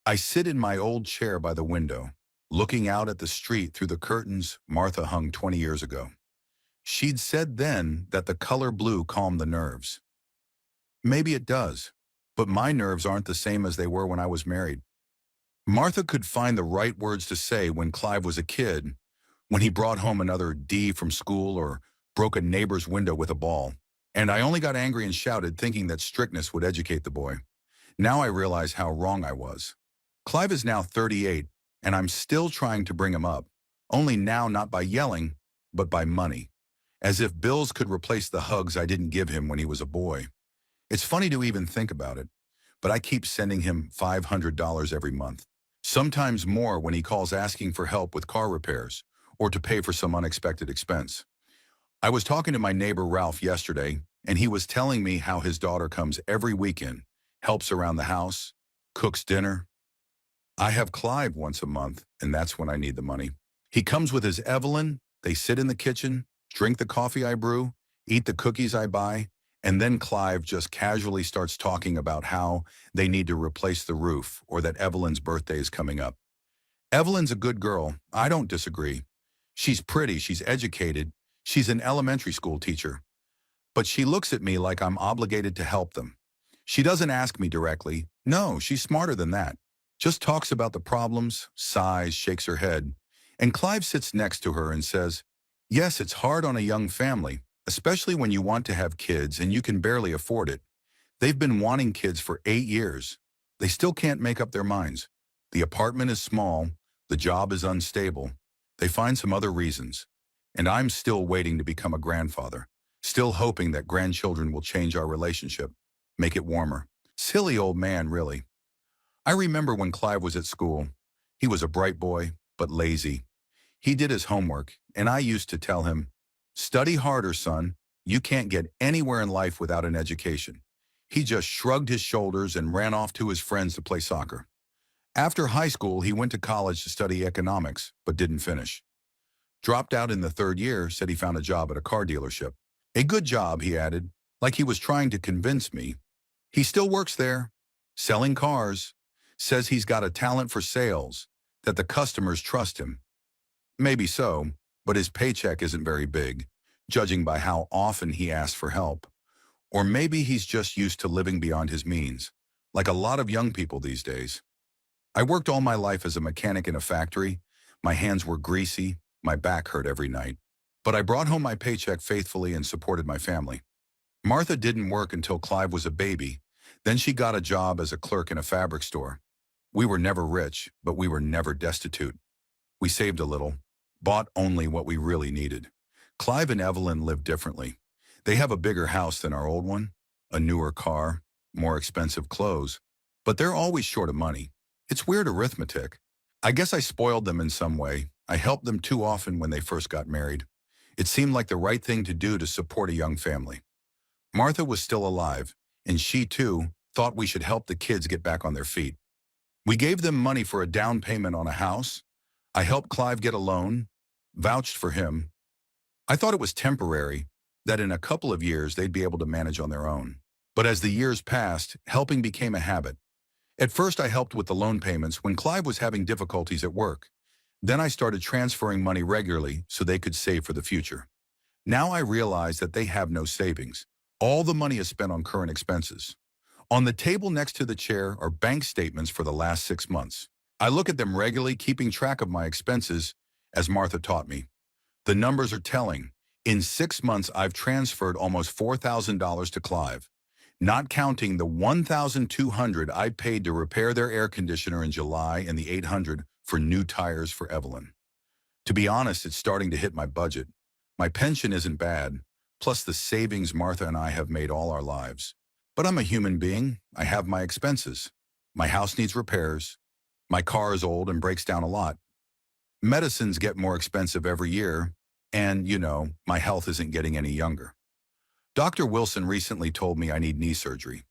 I sit in my old chair by the window, looking out at the street through the curtains Martha hung 20 years ago. She'd said then that the color blue calmed the nerves. Maybe it does, but my nerves aren't the same as they were when I was married. Martha could find the right words to say when Clive was a kid, when he brought home another D from school or broke a neighbor's window with a ball. And I only got angry and shouted, thinking that strictness would educate the boy. Now I realize how wrong I was. Clive is now 38, and I'm still trying to bring him up, only now not by yelling, but by money. As if bills could replace the hugs I didn't give him when he was a boy. It's funny to even think about it, but I keep sending him $500 every month. Sometimes more when he calls asking for help with car repairs or to pay for some unexpected expense. I was talking to my neighbor Ralph yesterday, and he was telling me how his daughter comes every weekend, helps around the house, cooks dinner. I have Clive once a month, and that's when I need the money. He comes with his Evelyn, they sit in the kitchen, drink the coffee I brew, eat the cookies I buy, and then Clive just casually starts talking about how they need to replace the roof or that Evelyn's birthday is coming up. Evelyn's a good girl, I don't disagree. She's pretty, she's educated, she's an elementary school teacher. But she looks at me like I'm obligated to help them. She doesn't ask me directly. No, she's smarter than that. Just talks about the problems, sighs, shakes her head. And Clive sits next to her and says, yes, it's hard on a young family, especially when you want to have kids and you can barely afford it. They've been wanting kids for 8 years. They still can't make up their minds. The apartment is small, the job is unstable. They find some other reasons. And I'm still waiting to become a grandfather, still hoping that grandchildren will change our relationship, make it warmer. Silly old man, really. I remember when Clive was at school. He was a bright boy, but lazy. He did his homework, and I used to tell him, study harder, son. You can't get anywhere in life without an education. He just shrugged his shoulders and ran off to his friends to play soccer. After high school, he went to college to study economics, but didn't finish. Dropped out in the 3rd year, said he found a job at a car dealership. A good job, he added, like he was trying to convince me. He still works there, selling cars, says he's got a talent for sales, that the customers trust him. Maybe so, but his paycheck isn't very big, judging by how often he asks for help. Or maybe he's just used to living beyond his means, like a lot of young people these days. I worked all my life as a mechanic in a factory. My hands were greasy, my back hurt every night. But I brought home my paycheck faithfully and supported my family. Martha didn't work until Clive was a baby. Then she got a job as a clerk in a fabric store. We were never rich, but we were never destitute. We saved a little, bought only what we really needed. Clive and Evelyn live differently. They have a bigger house than our old one, a newer car, more expensive clothes, but they're always short of money. It's weird arithmetic. I guess I spoiled them in some way. I helped them too often when they first got married. It seemed like the right thing to do to support a young family. Martha was still alive, and she too thought we should help the kids get back on their feet. We gave them money for a down payment on a house. I helped Clive get a loan, vouched for him. I thought it was temporary, that in a couple of years they'd be able to manage on their own. But as the years passed, helping became a habit. At first I helped with the loan payments when Clive was having difficulties at work. Then I started transferring money regularly so they could save for the future. Now I realize that they have no savings. All the money is spent on current expenses. On the table next to the chair are bank statements for the last 6 months. I look at them regularly, keeping track of my expenses, as Martha taught me. The numbers are telling. In 6 months, I've transferred almost $4,000 to Clive, not counting the $1,200 I paid to repair their air conditioner in July and the $800 for new tires for Evelyn. To be honest, it's starting to hit my budget. My pension isn't bad, plus the savings Martha and I have made all our lives. But I'm a human being. I have my expenses. My house needs repairs. My car is old and breaks down a lot. Medicines get more expensive every year, and, my health isn't getting any younger. Dr. Wilson recently told me I need knee surgery.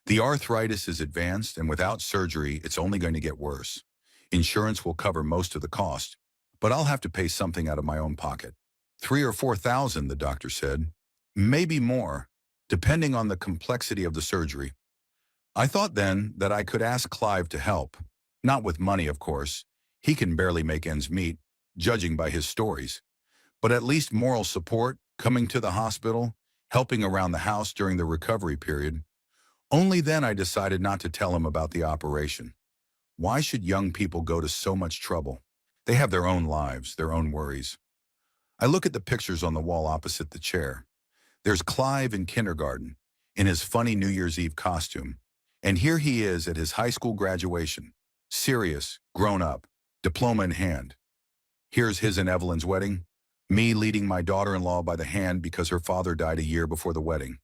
The arthritis is advanced, and without surgery, it's only going to get worse. Insurance will cover most of the cost, but I'll have to pay something out of my own pocket. 3 or 4,000, the doctor said. Maybe more, depending on the complexity of the surgery. I thought then that I could ask Clive to help. Not with money, of course. He can barely make ends meet, judging by his stories. But at least moral support, coming to the hospital, helping around the house during the recovery period. Only then I decided not to tell him about the operation. Why should young people go to so much trouble? They have their own lives, their own worries. I look at the pictures on the wall opposite the chair. There's Clive in kindergarten, in his funny New Year's Eve costume. And here he is at his high school graduation, serious, grown up, diploma in hand. Here's his and Evelyn's wedding, me leading my daughter-in-law by the hand because her father died a year before the wedding.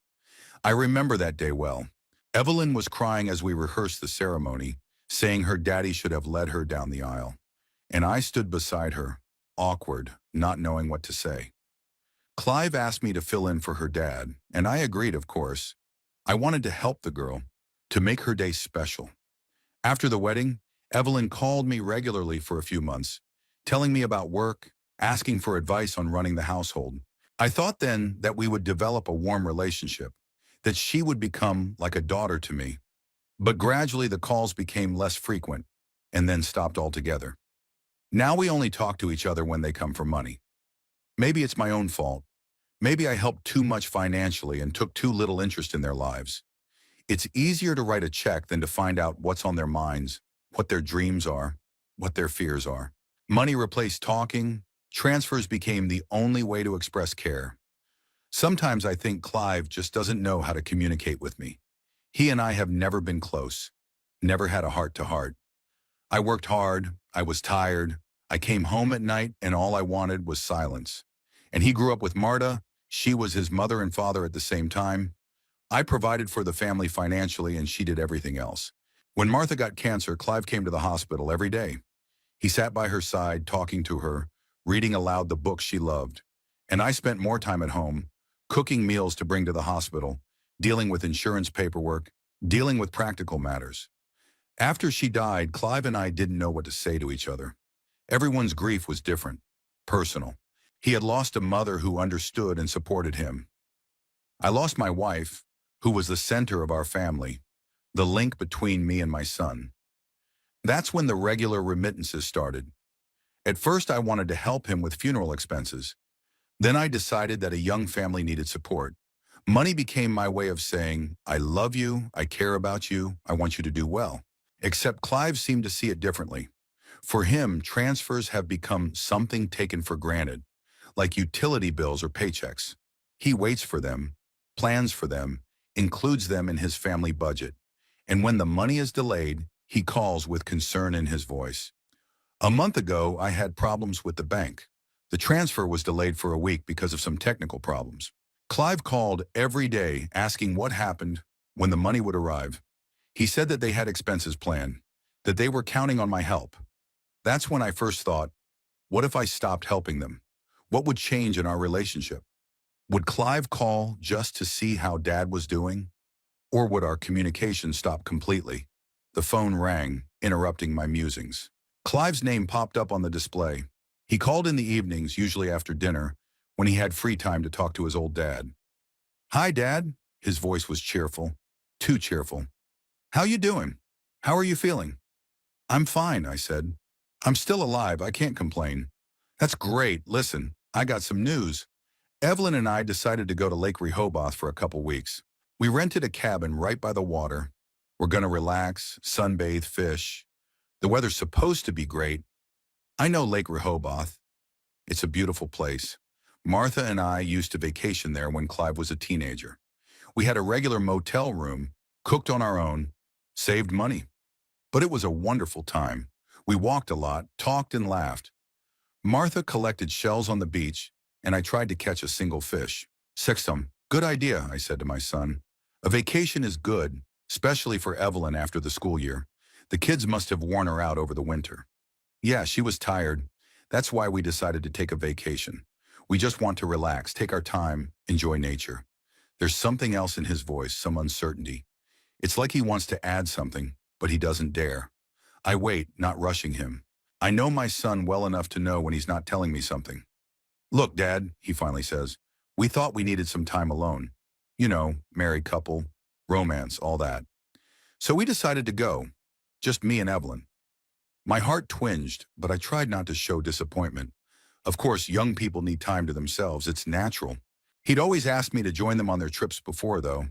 I remember that day well. Evelyn was crying as we rehearsed the ceremony, saying her daddy should have led her down the aisle. And I stood beside her, awkward, not knowing what to say. Clive asked me to fill in for her dad, and I agreed, of course. I wanted to help the girl, to make her day special. After the wedding, Evelyn called me regularly for a few months, telling me about work, asking for advice on running the household. I thought then that we would develop a warm relationship, that she would become like a daughter to me. But gradually the calls became less frequent, and then stopped altogether. Now we only talk to each other when they come for money. Maybe it's my own fault. Maybe I helped too much financially and took too little interest in their lives. It's easier to write a check than to find out what's on their minds, what their dreams are, what their fears are. Money replaced talking. Transfers became the only way to express care. Sometimes I think Clive just doesn't know how to communicate with me. He and I have never been close, never had a heart-to-heart. I worked hard, I was tired, I came home at night and all I wanted was silence. And he grew up with Marta, she was his mother and father at the same time. I provided for the family financially and she did everything else. When Martha got cancer, Clive came to the hospital every day. He sat by her side, talking to her, reading aloud the books she loved. And I spent more time at home, cooking meals to bring to the hospital, dealing with insurance paperwork, dealing with practical matters. After she died, Clive and I didn't know what to say to each other. Everyone's grief was different, personal. He had lost a mother who understood and supported him. I lost my wife, who was the center of our family, the link between me and my son. That's when the regular remittances started. At first, I wanted to help him with funeral expenses. Then I decided that a young family needed support. Money became my way of saying, I love you, I care about you, I want you to do well. Except Clive seemed to see it differently. For him, transfers have become something taken for granted, like utility bills or paychecks. He waits for them, plans for them, includes them in his family budget. And when the money is delayed, he calls with concern in his voice. A month ago, I had problems with the bank. The transfer was delayed for a week because of some technical problems. Clive called every day asking what happened, when the money would arrive. He said that they had expenses planned, that they were counting on my help. That's when I first thought, what if I stopped helping them? What would change in our relationship? Would Clive call just to see how Dad was doing? Or would our communication stop completely? The phone rang, interrupting my musings. Clive's name popped up on the display. He called in the evenings, usually after dinner, when he had free time to talk to his old dad. Hi, Dad. His voice was cheerful, too cheerful. How you doing? How are you feeling? I'm fine, I said. I'm still alive, I can't complain. That's great. Listen, I got some news. Evelyn and I decided to go to Lake Rehoboth for a couple weeks. We rented a cabin right by the water. We're gonna relax, sunbathe, fish. The weather's supposed to be great. I know Lake Rehoboth. It's a beautiful place. Martha and I used to vacation there when Clive was a teenager. We had a regular motel room, cooked on our own, saved money. But it was a wonderful time. We walked a lot, talked and laughed. Martha collected shells on the beach, and I tried to catch a single fish. Sextum, good idea, I said to my son. A vacation is good, especially for Evelyn after the school year. The kids must have worn her out over the winter. Yeah, she was tired. That's why we decided to take a vacation. We just want to relax, take our time, enjoy nature. There's something else in his voice, some uncertainty. It's like he wants to add something, but he doesn't dare. I wait, not rushing him. I know my son well enough to know when he's not telling me something. Look, Dad, he finally says, we thought we needed some time alone. You know, married couple, romance, all that. So we decided to go, just me and Evelyn. My heart twinged, but I tried not to show disappointment. Of course, young people need time to themselves. It's natural. He'd always asked me to join them on their trips before, though.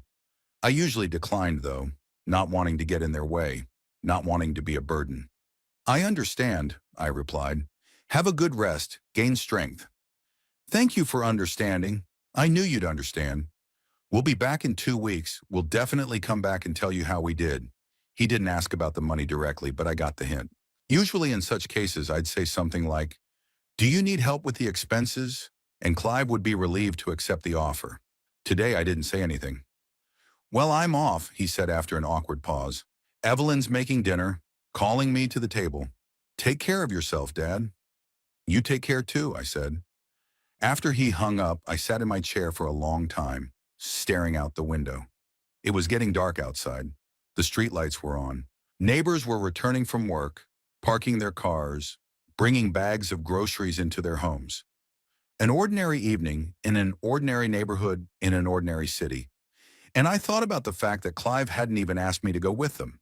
I usually declined, though, not wanting to get in their way, not wanting to be a burden. I understand, I replied. Have a good rest, gain strength. Thank you for understanding. I knew you'd understand. We'll be back in 2 weeks. We'll definitely come back and tell you how we did. He didn't ask about the money directly, but I got the hint. Usually in such cases, I'd say something like, do you need help with the expenses? And Clive would be relieved to accept the offer. Today, I didn't say anything. Well, I'm off, he said after an awkward pause. Evelyn's making dinner, calling me to the table. Take care of yourself, Dad. You take care too, I said. After he hung up, I sat in my chair for a long time, staring out the window. It was getting dark outside. The streetlights were on. Neighbors were returning from work, parking their cars, bringing bags of groceries into their homes. An ordinary evening in an ordinary neighborhood in an ordinary city. And I thought about the fact that Clive hadn't even asked me to go with them.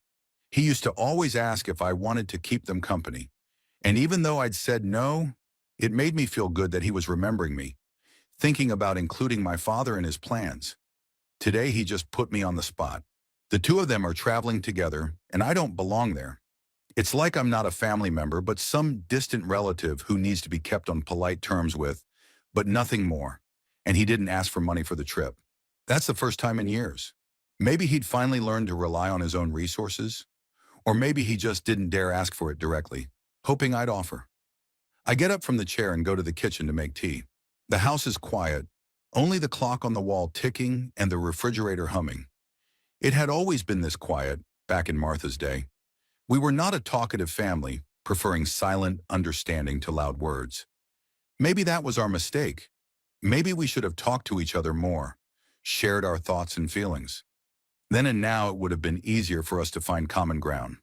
He used to always ask if I wanted to keep them company. And even though I'd said no, it made me feel good that he was remembering me, thinking about including my father in his plans. Today, he just put me on the spot. The two of them are traveling together, and I don't belong there. It's like I'm not a family member, but some distant relative who needs to be kept on polite terms with, but nothing more. And he didn't ask for money for the trip. That's the first time in years. Maybe he'd finally learned to rely on his own resources. Or maybe he just didn't dare ask for it directly, hoping I'd offer. I get up from the chair and go to the kitchen to make tea. The house is quiet, only the clock on the wall ticking and the refrigerator humming. It had always been this quiet, back in Martha's day. We were not a talkative family, preferring silent understanding to loud words. Maybe that was our mistake. Maybe we should have talked to each other more, shared our thoughts and feelings. Then and now it would have been easier for us to find common ground.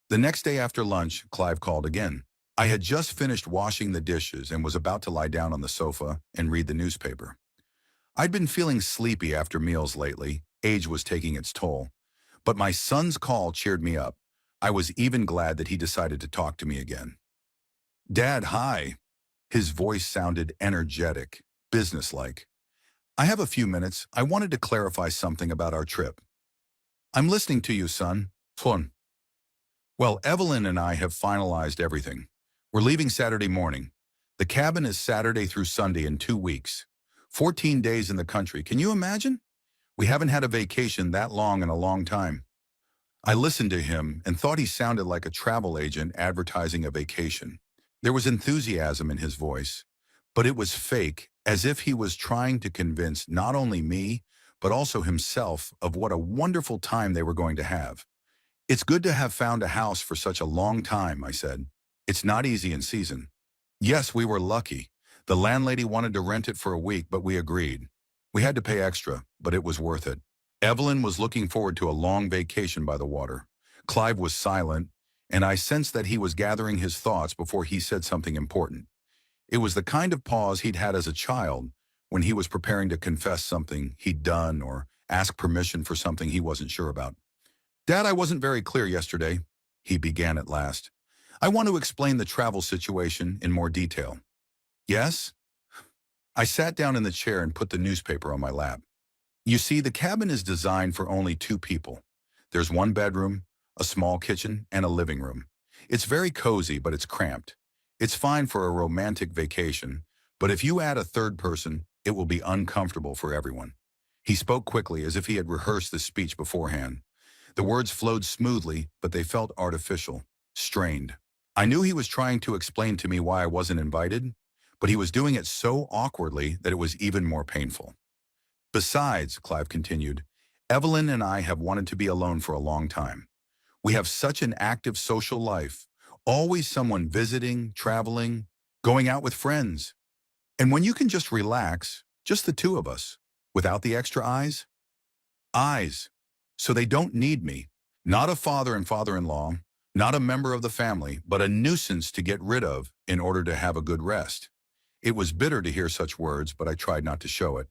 The next day after lunch, Clive called again. I had just finished washing the dishes and was about to lie down on the sofa and read the newspaper. I'd been feeling sleepy after meals lately. Age was taking its toll. But my son's call cheered me up. I was even glad that he decided to talk to me again. Dad, hi. His voice sounded energetic, businesslike. I have a few minutes. I wanted to clarify something about our trip. I'm listening to you, son. Fun. Well, Evelyn and I have finalized everything. We're leaving Saturday morning. The cabin is Saturday through Sunday in 2 weeks. 14 days in the country. Can you imagine? We haven't had a vacation that long in a long time. I listened to him and thought he sounded like a travel agent advertising a vacation. There was enthusiasm in his voice, but it was fake, as if he was trying to convince not only me, but also himself of what a wonderful time they were going to have. It's good to have found a house for such a long time, I said. It's not easy in season. Yes, we were lucky. The landlady wanted to rent it for a week, but we agreed. We had to pay extra, but it was worth it. Evelyn was looking forward to a long vacation by the water. Clive was silent, and I sensed that he was gathering his thoughts before he said something important. It was the kind of pause he'd had as a child when he was preparing to confess something he'd done or ask permission for something he wasn't sure about. Dad, I wasn't very clear yesterday, he began at last. I want to explain the travel situation in more detail. Yes? I sat down in the chair and put the newspaper on my lap. You see, the cabin is designed for only 2 people. There's 1 bedroom, a small kitchen, and a living room. It's very cozy, but it's cramped. It's fine for a romantic vacation, but if you add a third person, it will be uncomfortable for everyone. He spoke quickly as if he had rehearsed the speech beforehand. The words flowed smoothly, but they felt artificial, strained. I knew he was trying to explain to me why I wasn't invited, but he was doing it so awkwardly that it was even more painful. Besides, Clive continued, Evelyn and I have wanted to be alone for a long time. We have such an active social life, always someone visiting, traveling, going out with friends. And when you can just relax, just the 2 of us, without the extra eyes? Eyes. So they don't need me. Not a father and father-in-law, not a member of the family, but a nuisance to get rid of in order to have a good rest. It was bitter to hear such words, but I tried not to show it.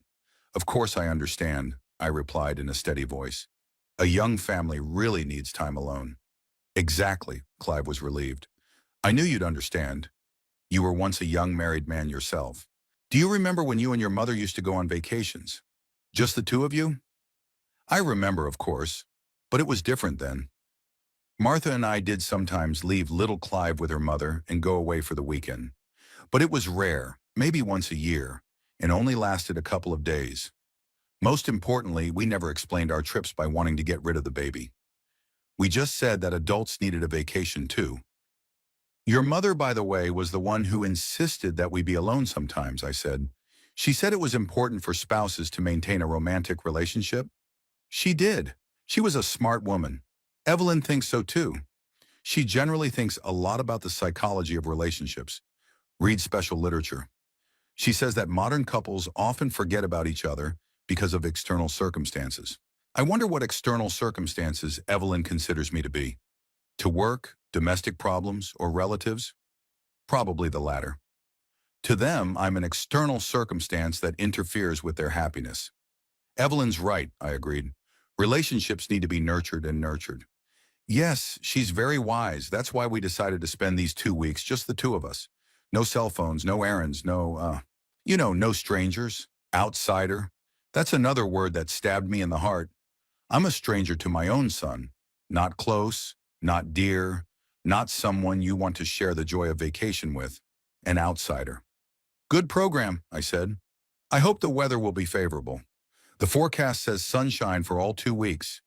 Of course I understand, I replied in a steady voice. A young family really needs time alone. Exactly, Clive was relieved. I knew you'd understand. You were once a young married man yourself. Do you remember when you and your mother used to go on vacations? Just the two of you? I remember, of course, but it was different then. Martha and I did sometimes leave little Clive with her mother and go away for the weekend. But it was rare, maybe once a year, and only lasted a couple of days. Most importantly, we never explained our trips by wanting to get rid of the baby. We just said that adults needed a vacation too. Your mother, by the way, was the one who insisted that we be alone sometimes, I said. She said it was important for spouses to maintain a romantic relationship. She did. She was a smart woman. Evelyn thinks so too. She generally thinks a lot about the psychology of relationships, reads special literature. She says that modern couples often forget about each other because of external circumstances. I wonder what external circumstances Evelyn considers me to be. To work, domestic problems, or relatives? Probably the latter. To them, I'm an external circumstance that interferes with their happiness. Evelyn's right, I agreed. Relationships need to be nurtured and nurtured. Yes, she's very wise. That's why we decided to spend these 2 weeks, just the two of us. No cell phones, no errands, no strangers, outsider. That's another word that stabbed me in the heart. I'm a stranger to my own son. Not close, not dear, not someone you want to share the joy of vacation with. An outsider. Good program, I said. I hope the weather will be favorable. The forecast says sunshine for all 2 weeks.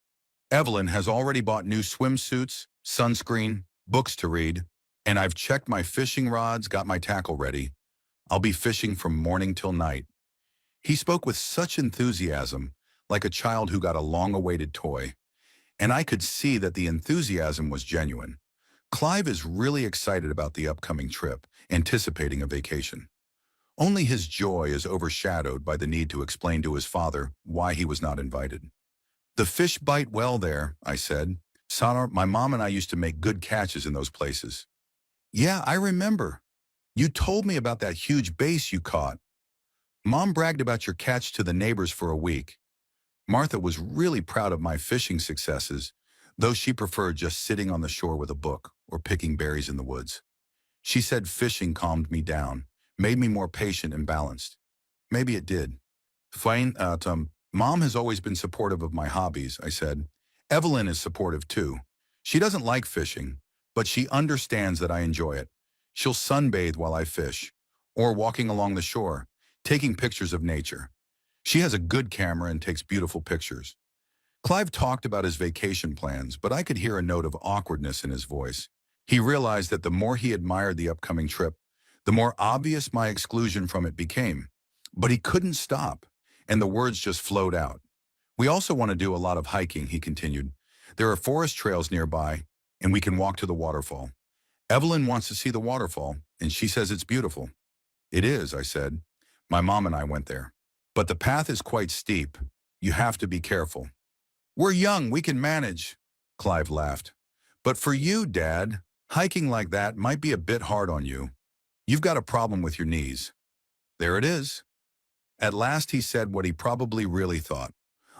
Evelyn has already bought new swimsuits, sunscreen, books to read, and I've checked my fishing rods, got my tackle ready. I'll be fishing from morning till night. He spoke with such enthusiasm, like a child who got a long-awaited toy, and I could see that the enthusiasm was genuine. Clive is really excited about the upcoming trip, anticipating a vacation. Only his joy is overshadowed by the need to explain to his father why he was not invited. The fish bite well there, I said. Sonar, my mom and I used to make good catches in those places. Yeah, I remember. You told me about that huge bass you caught. Mom bragged about your catch to the neighbors for a week. Martha was really proud of my fishing successes, though she preferred just sitting on the shore with a book or picking berries in the woods. She said fishing calmed me down, made me more patient and balanced. Maybe it did. Fine, Mom has always been supportive of my hobbies, I said. Evelyn is supportive too. She doesn't like fishing, but she understands that I enjoy it. She'll sunbathe while I fish, or walking along the shore, taking pictures of nature. She has a good camera and takes beautiful pictures. Clive talked about his vacation plans, but I could hear a note of awkwardness in his voice. He realized that the more he admired the upcoming trip, the more obvious my exclusion from it became. But he couldn't stop, and the words just flowed out. We also want to do a lot of hiking, he continued. There are forest trails nearby, and we can walk to the waterfall. Evelyn wants to see the waterfall, and she says it's beautiful. It is, I said. My mom and I went there. But the path is quite steep. You have to be careful. We're young, we can manage, Clive laughed. But for you, Dad, hiking like that might be a bit hard on you. You've got a problem with your knees. There it is. At last he said what he probably really thought.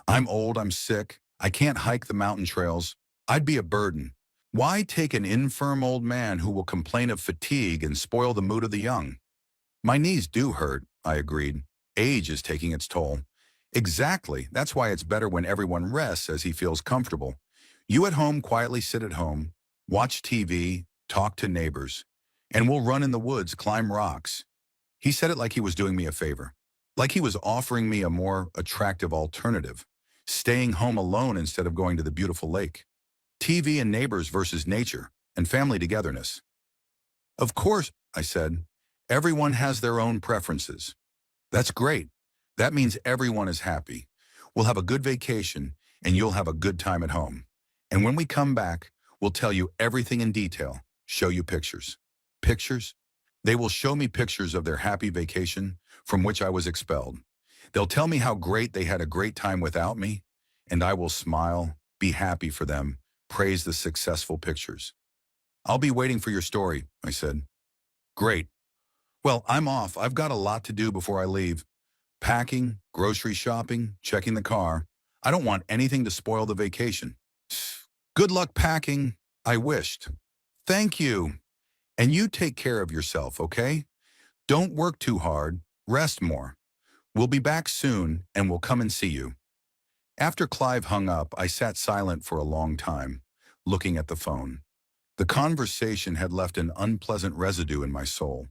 I'm old, I'm sick, I can't hike the mountain trails. I'd be a burden. Why take an infirm old man who will complain of fatigue and spoil the mood of the young? My knees do hurt, I agreed. Age is taking its toll. Exactly, that's why it's better when everyone rests as he feels comfortable. You at home quietly sit at home, watch TV, talk to neighbors, and we'll run in the woods, climb rocks. He said it like he was doing me a favor, like he was offering me a more attractive alternative, staying home alone instead of going to the beautiful lake. TV and neighbors versus nature, and family togetherness. Of course, I said, everyone has their own preferences. That's great. That means everyone is happy. We'll have a good vacation, and you'll have a good time at home. And when we come back, we'll tell you everything in detail, show you pictures. Pictures? They will show me pictures of their happy vacation from which I was expelled. They'll tell me how great they had a great time without me, and I will smile, be happy for them, praise the successful pictures. I'll be waiting for your story, I said. Great. Well, I'm off. I've got a lot to do before I leave. Packing, grocery shopping, checking the car. I don't want anything to spoil the vacation. Good luck packing. I wished. Thank you. And you take care of yourself, okay? Don't work too hard, rest more. We'll be back soon and we'll come and see you. After Clive hung up, I sat silent for a long time, looking at the phone. The conversation had left an unpleasant residue in my soul.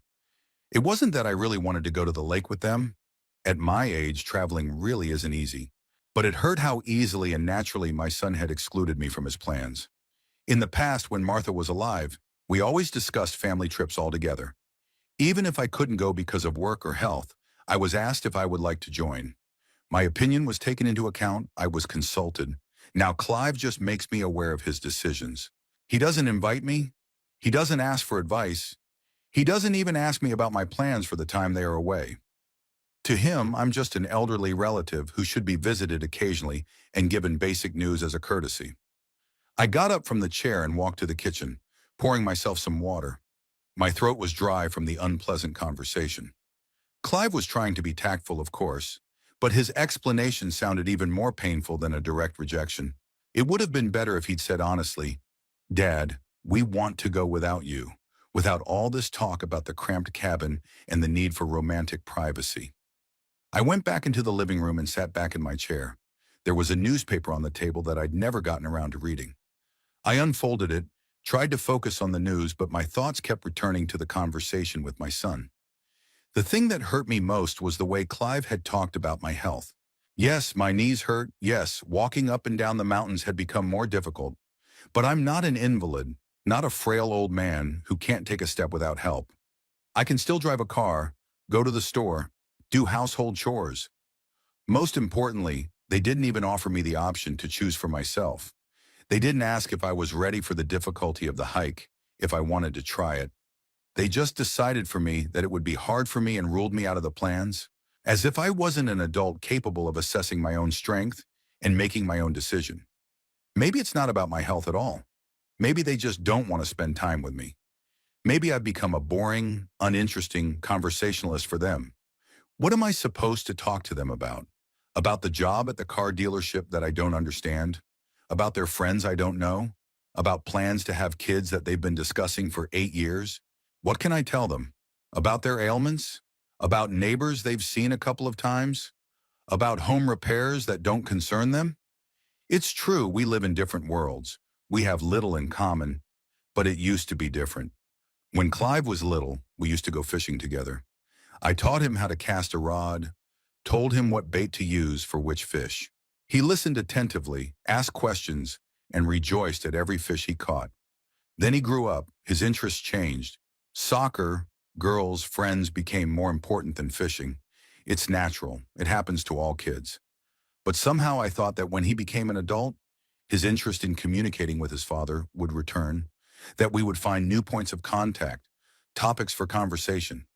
It wasn't that I really wanted to go to the lake with them. At my age, traveling really isn't easy. But it hurt how easily and naturally my son had excluded me from his plans. In the past, when Martha was alive, we always discussed family trips all together. Even if I couldn't go because of work or health, I was asked if I would like to join. My opinion was taken into account, I was consulted. Now Clive just makes me aware of his decisions. He doesn't invite me. He doesn't ask for advice. He doesn't even ask me about my plans for the time they are away. To him, I'm just an elderly relative who should be visited occasionally and given basic news as a courtesy. I got up from the chair and walked to the kitchen, pouring myself some water. My throat was dry from the unpleasant conversation. Clive was trying to be tactful, of course, but his explanation sounded even more painful than a direct rejection. It would have been better if he'd said honestly, "Dad, we want to go without you, without all this talk about the cramped cabin and the need for romantic privacy." I went back into the living room and sat back in my chair. There was a newspaper on the table that I'd never gotten around to reading. I unfolded it, tried to focus on the news, but my thoughts kept returning to the conversation with my son. The thing that hurt me most was the way Clive had talked about my health. Yes, my knees hurt. Yes, walking up and down the mountains had become more difficult. But I'm not an invalid, not a frail old man who can't take a step without help. I can still drive a car, go to the store, do household chores. Most importantly, they didn't even offer me the option to choose for myself. They didn't ask if I was ready for the difficulty of the hike, if I wanted to try it. They just decided for me that it would be hard for me and ruled me out of the plans, as if I wasn't an adult capable of assessing my own strength and making my own decision. Maybe it's not about my health at all. Maybe they just don't want to spend time with me. Maybe I've become a boring, uninteresting conversationalist for them. What am I supposed to talk to them about? About the job at the car dealership that I don't understand? About their friends I don't know? About plans to have kids that they've been discussing for 8 years? What can I tell them? About their ailments? About neighbors they've seen a couple of times? About home repairs that don't concern them? It's true we live in different worlds. We have little in common, but it used to be different. When Clive was little, we used to go fishing together. I taught him how to cast a rod, told him what bait to use for which fish. He listened attentively, asked questions, and rejoiced at every fish he caught. Then he grew up, his interests changed. Soccer, girls, friends became more important than fishing. It's natural, it happens to all kids. But somehow I thought that when he became an adult, his interest in communicating with his father would return, that we would find new points of contact, topics for conversation.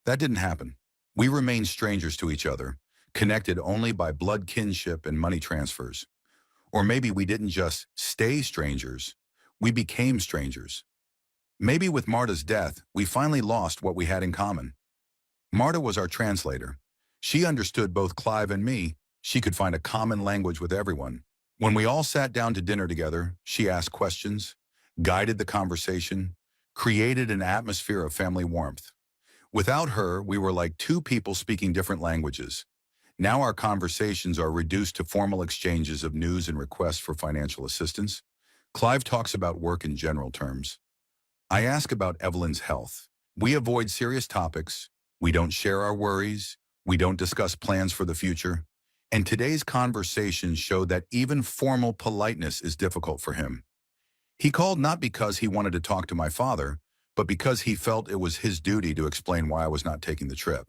That didn't happen. We remained strangers to each other, connected only by blood kinship and money transfers. Or maybe we didn't just stay strangers, we became strangers. Maybe with Marta's death, we finally lost what we had in common. Marta was our translator. She understood both Clive and me. She could find a common language with everyone. When we all sat down to dinner together, she asked questions, guided the conversation, created an atmosphere of family warmth. Without her, we were like two people speaking different languages. Now our conversations are reduced to formal exchanges of news and requests for financial assistance. Clive talks about work in general terms. I ask about Evelyn's health. We avoid serious topics. We don't share our worries. We don't discuss plans for the future. And today's conversations show that even formal politeness is difficult for him. He called not because he wanted to talk to my father, but because he felt it was his duty to explain why I was not taking the trip.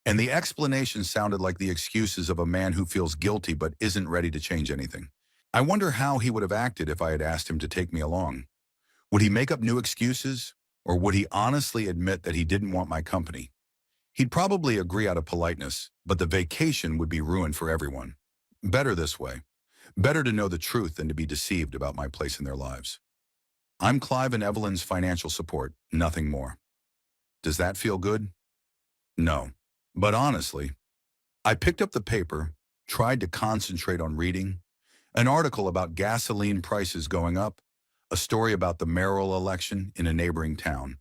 And the explanation sounded like the excuses of a man who feels guilty but isn't ready to change anything. I wonder how he would have acted if I had asked him to take me along. Would he make up new excuses, or would he honestly admit that he didn't want my company? He'd probably agree out of politeness, but the vacation would be ruined for everyone. Better this way. Better to know the truth than to be deceived about my place in their lives. I'm Clive and Evelyn's financial support, nothing more. Does that feel good? No. But honestly, I picked up the paper, tried to concentrate on reading, an article about gasoline prices going up, a story about the mayoral election in a neighboring town,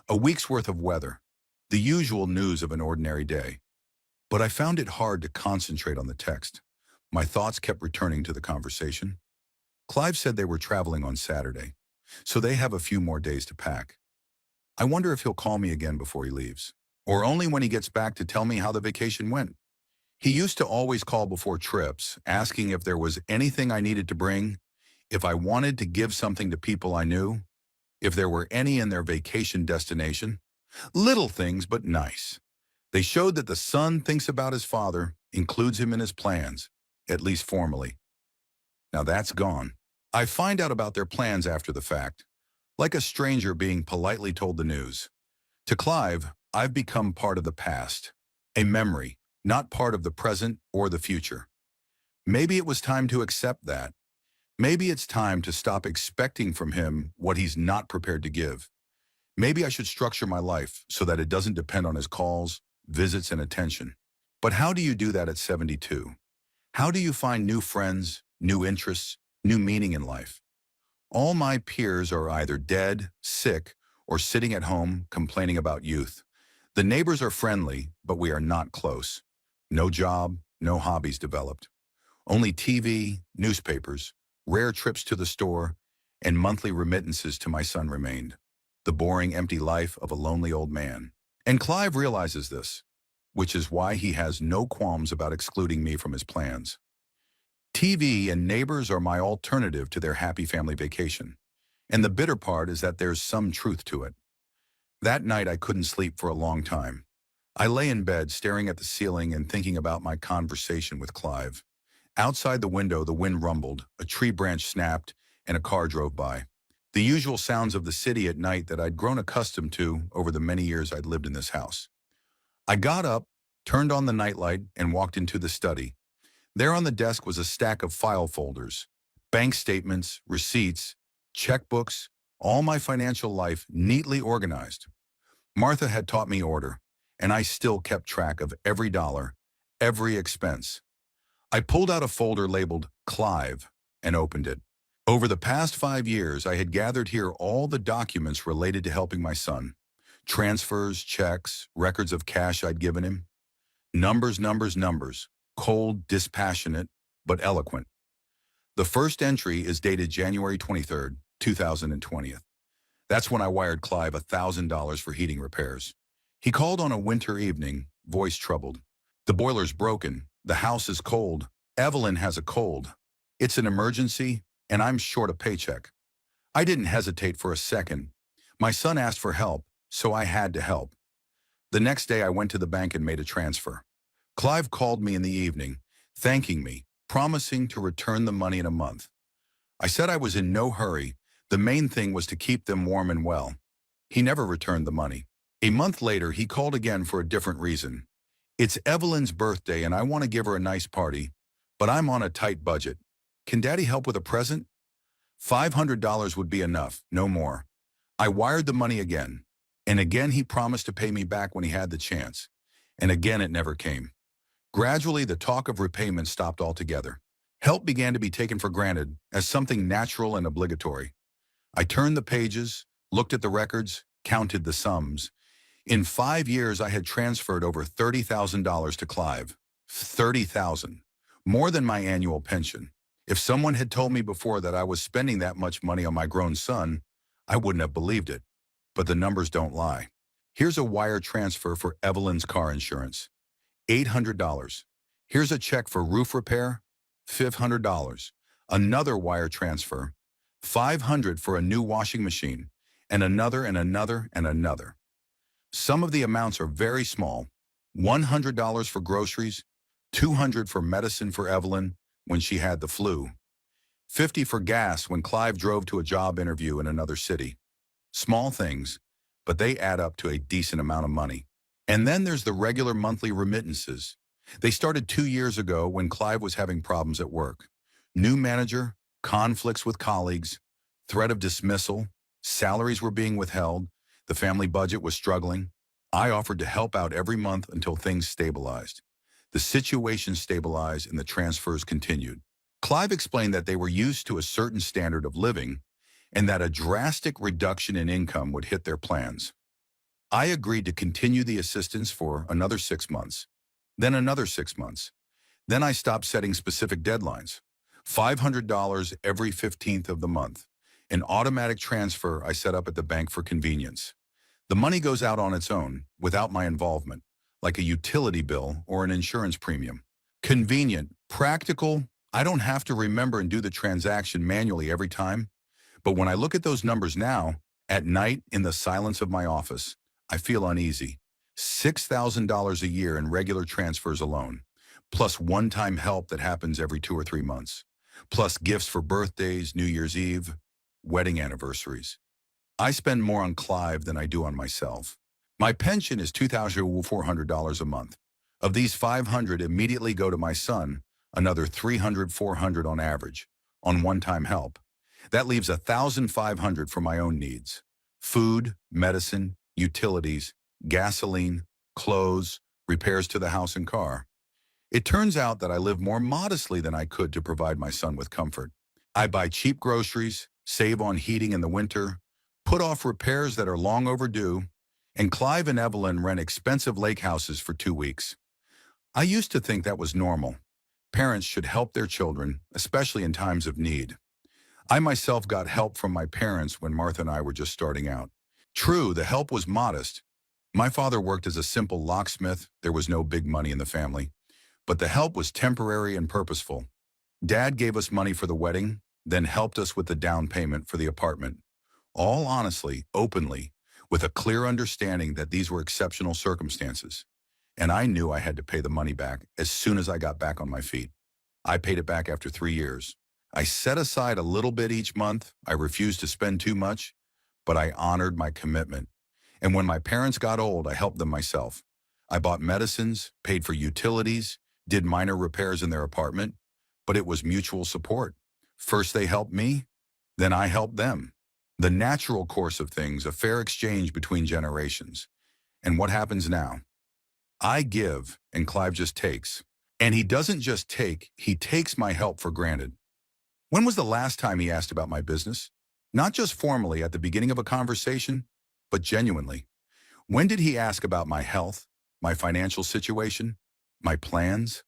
A week's worth of weather, the usual news of an ordinary day. But I found it hard to concentrate on the text. My thoughts kept returning to the conversation. Clive said they were traveling on Saturday, so they have a few more days to pack. I wonder if he'll call me again before he leaves, or only when he gets back to tell me how the vacation went. He used to always call before trips, asking if there was anything I needed to bring, if I wanted to give something to people I knew, if there were any in their vacation destination. Little things, but nice. They showed that the son thinks about his father, includes him in his plans, at least formally. Now that's gone. I find out about their plans after the fact, like a stranger being politely told the news. To Clive, I've become part of the past, a memory, not part of the present or the future. Maybe it was time to accept that. Maybe it's time to stop expecting from him what he's not prepared to give. Maybe I should structure my life so that it doesn't depend on his calls, visits, and attention. But how do you do that at 72? How do you find new friends, new interests, new meaning in life? All my peers are either dead, sick, or sitting at home complaining about youth. The neighbors are friendly, but we are not close. No job, no hobbies developed. Only TV, newspapers, rare trips to the store, and monthly remittances to my son remained. The boring, empty life of a lonely old man. And Clive realizes this, which is why he has no qualms about excluding me from his plans. TV and neighbors are my alternative to their happy family vacation. And the bitter part is that there's some truth to it. That night I couldn't sleep for a long time. I lay in bed staring at the ceiling and thinking about my conversation with Clive. Outside the window, the wind rumbled, a tree branch snapped, and a car drove by. The usual sounds of the city at night that I'd grown accustomed to over the many years I'd lived in this house. I got up, turned on the nightlight, and walked into the study. There on the desk was a stack of file folders, bank statements, receipts, checkbooks, all my financial life neatly organized. Martha had taught me order, and I still kept track of every dollar, every expense. I pulled out a folder labeled Clive and opened it. Over the past 5 years, I had gathered here all the documents related to helping my son. Transfers, checks, records of cash I'd given him. Numbers, numbers, numbers. Cold, dispassionate, but eloquent. The first entry is dated January 23rd, 2020. That's when I wired Clive $1,000 for heating repairs. He called on a winter evening, voice troubled. The boiler's broken. The house is cold. Evelyn has a cold. It's an emergency, and I'm short a paycheck. I didn't hesitate for a second. My son asked for help, so I had to help. The next day I went to the bank and made a transfer. Clive called me in the evening, thanking me, promising to return the money in a month. I said I was in no hurry. The main thing was to keep them warm and well. He never returned the money. A month later, he called again for a different reason. It's Evelyn's birthday and I want to give her a nice party, but I'm on a tight budget. Can Daddy help with a present? $500 would be enough, no more. I wired the money again, and again he promised to pay me back when he had the chance, and again it never came. Gradually, the talk of repayment stopped altogether. Help began to be taken for granted as something natural and obligatory. I turned the pages, looked at the records, counted the sums. In 5 years, I had transferred over $30,000 to Clive. $30,000, more than my annual pension. If someone had told me before that I was spending that much money on my grown son, I wouldn't have believed it. But the numbers don't lie. Here's a wire transfer for Evelyn's car insurance. $800. Here's a check for roof repair. $500. Another wire transfer. $500 for a new washing machine. And another and another and another. Some of the amounts are very small. $100 for groceries. $200 for medicine for Evelyn when she had the flu. $50 for gas when Clive drove to a job interview in another city. Small things, but they add up to a decent amount of money. And then there's the regular monthly remittances. They started 2 years ago when Clive was having problems at work. New manager, conflicts with colleagues, threat of dismissal, salaries were being withheld, the family budget was struggling. I offered to help out every month until things stabilized. The situation stabilized and the transfers continued. Clive explained that they were used to a certain standard of living and that a drastic reduction in income would hit their plans. I agreed to continue the assistance for another 6 months, then another 6 months. Then I stopped setting specific deadlines. $500 every 15th of the month. An automatic transfer I set up at the bank for convenience. The money goes out on its own, without my involvement, like a utility bill or an insurance premium. Convenient, practical. I don't have to remember and do the transaction manually every time. But when I look at those numbers now, at night in the silence of my office, I feel uneasy. $6,000 a year in regular transfers alone, plus one-time help that happens every 2 or 3 months, plus gifts for birthdays, New Year's Eve, wedding anniversaries. I spend more on Clive than I do on myself. My pension is $2,400 a month. Of these, $500 immediately go to my son, another $300, $400 on average, on one-time help. That leaves $1,500 for my own needs. Food, medicine, utilities, gasoline, clothes, repairs to the house and car. It turns out that I live more modestly than I could to provide my son with comfort. I buy cheap groceries, save on heating in the winter, put off repairs that are long overdue, and Clive and Evelyn rent expensive lake houses for 2 weeks. I used to think that was normal. Parents should help their children, especially in times of need. I myself got help from my parents when Martha and I were just starting out. True, the help was modest. My father worked as a simple locksmith. There was no big money in the family. But the help was temporary and purposeful. Dad gave us money for the wedding, then helped us with the down payment for the apartment. All honestly, openly, with a clear understanding that these were exceptional circumstances. And I knew I had to pay the money back as soon as I got back on my feet. I paid it back after 3 years. I set aside a little bit each month. I refused to spend too much, but I honored my commitment. And when my parents got old, I helped them myself. I bought medicines, paid for utilities, did minor repairs in their apartment, but it was mutual support. First they helped me, then I helped them. The natural course of things, a fair exchange between generations. And what happens now? I give, and Clive just takes. And he doesn't just take, he takes my help for granted. When was the last time he asked about my business? Not just formally at the beginning of a conversation, but genuinely. When did he ask about my health, my financial situation, my plans?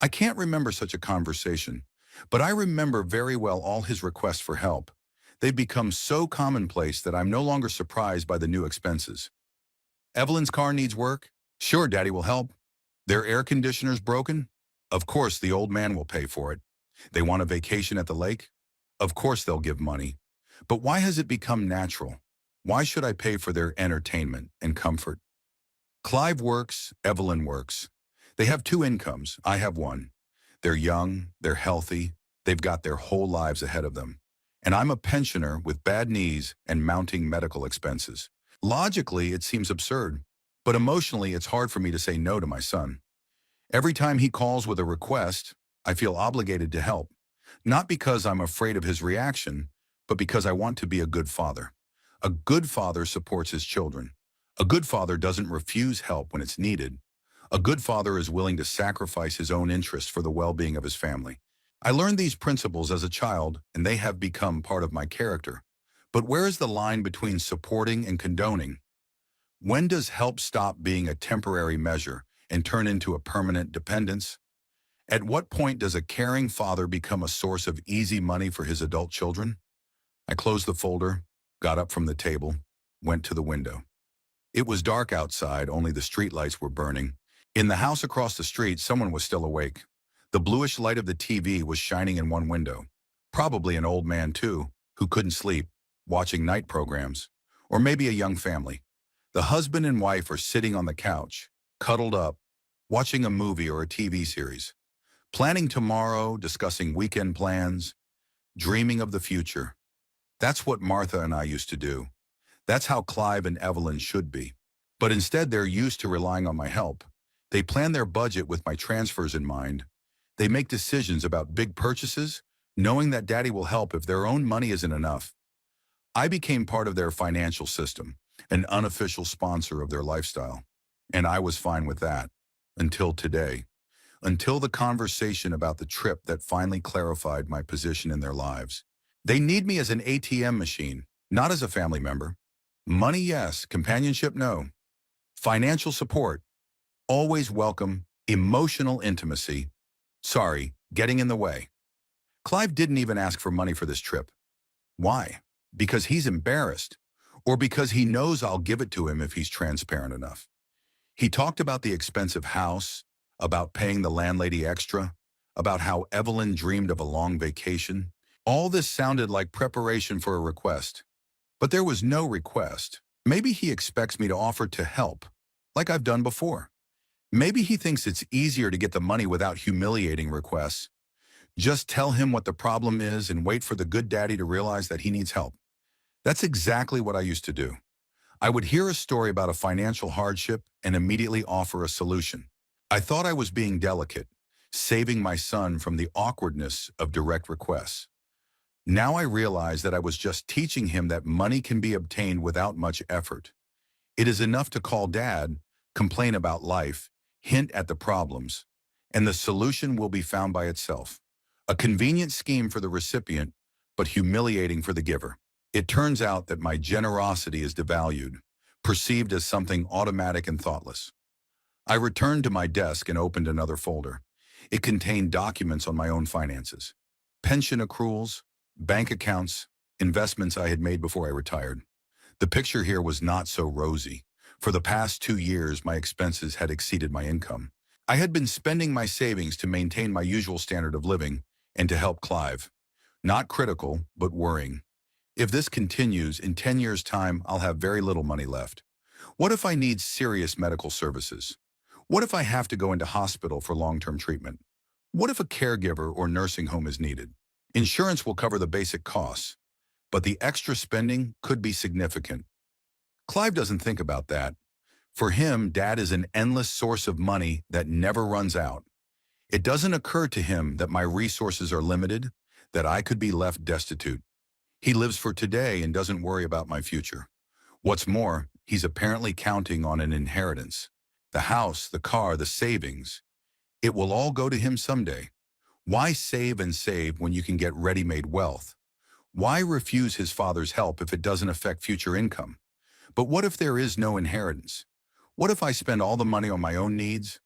I can't remember such a conversation, but I remember very well all his requests for help. They've become so commonplace that I'm no longer surprised by the new expenses. Evelyn's car needs work? Sure, Daddy will help. Their air conditioner's broken? Of course, the old man will pay for it. They want a vacation at the lake? Of course they'll give money. But why has it become natural? Why should I pay for their entertainment and comfort? Clive works, Evelyn works. They have 2 incomes, I have 1. They're young, they're healthy, they've got their whole lives ahead of them. And I'm a pensioner with bad knees and mounting medical expenses. Logically, it seems absurd, but emotionally it's hard for me to say no to my son. Every time he calls with a request, I feel obligated to help, not because I'm afraid of his reaction, but because I want to be a good father. A good father supports his children. A good father doesn't refuse help when it's needed. A good father is willing to sacrifice his own interests for the well-being of his family. I learned these principles as a child, and they have become part of my character. But where is the line between supporting and condoning? When does help stop being a temporary measure and turn into a permanent dependence? At what point does a caring father become a source of easy money for his adult children? I closed the folder, got up from the table, went to the window. It was dark outside, only the streetlights were burning. In the house across the street, someone was still awake. The bluish light of the TV was shining in one window. Probably an old man, too, who couldn't sleep, watching night programs. Or maybe a young family. The husband and wife are sitting on the couch, cuddled up, watching a movie or a TV series. Planning tomorrow, discussing weekend plans, dreaming of the future. That's what Martha and I used to do. That's how Clive and Evelyn should be. But instead, they're used to relying on my help. They plan their budget with my transfers in mind. They make decisions about big purchases, knowing that Daddy will help if their own money isn't enough. I became part of their financial system, an unofficial sponsor of their lifestyle. And I was fine with that. Until today. Until the conversation about the trip that finally clarified my position in their lives. They need me as an ATM machine, not as a family member. Money, yes. Companionship, no. Financial support, always welcome. Emotional intimacy, sorry, getting in the way. Clive didn't even ask for money for this trip. Why? Because he's embarrassed, or because he knows I'll give it to him if he's transparent enough. He talked about the expensive house, about paying the landlady extra, about how Evelyn dreamed of a long vacation. All this sounded like preparation for a request. But there was no request. Maybe he expects me to offer to help, like I've done before. Maybe he thinks it's easier to get the money without humiliating requests. Just tell him what the problem is and wait for the good daddy to realize that he needs help. That's exactly what I used to do. I would hear a story about a financial hardship and immediately offer a solution. I thought I was being delicate, saving my son from the awkwardness of direct requests. Now I realize that I was just teaching him that money can be obtained without much effort. It is enough to call dad, complain about life, hint at the problems, and the solution will be found by itself. A convenient scheme for the recipient, but humiliating for the giver. It turns out that my generosity is devalued, perceived as something automatic and thoughtless. I returned to my desk and opened another folder. It contained documents on my own finances, pension accruals, bank accounts, investments I had made before I retired. The picture here was not so rosy. For the past 2 years, my expenses had exceeded my income. I had been spending my savings to maintain my usual standard of living and to help Clive. Not critical, but worrying. If this continues, in 10 years' time, I'll have very little money left. What if I need serious medical services? What if I have to go into hospital for long-term treatment? What if a caregiver or nursing home is needed? Insurance will cover the basic costs, but the extra spending could be significant. Clive doesn't think about that. For him, dad is an endless source of money that never runs out. It doesn't occur to him that my resources are limited, that I could be left destitute. He lives for today and doesn't worry about my future. What's more, he's apparently counting on an inheritance. The house, the car, the savings. It will all go to him someday. Why save and save when you can get ready-made wealth? Why refuse his father's help if it doesn't affect future income? But what if there is no inheritance? What if I spend all the money on my own needs?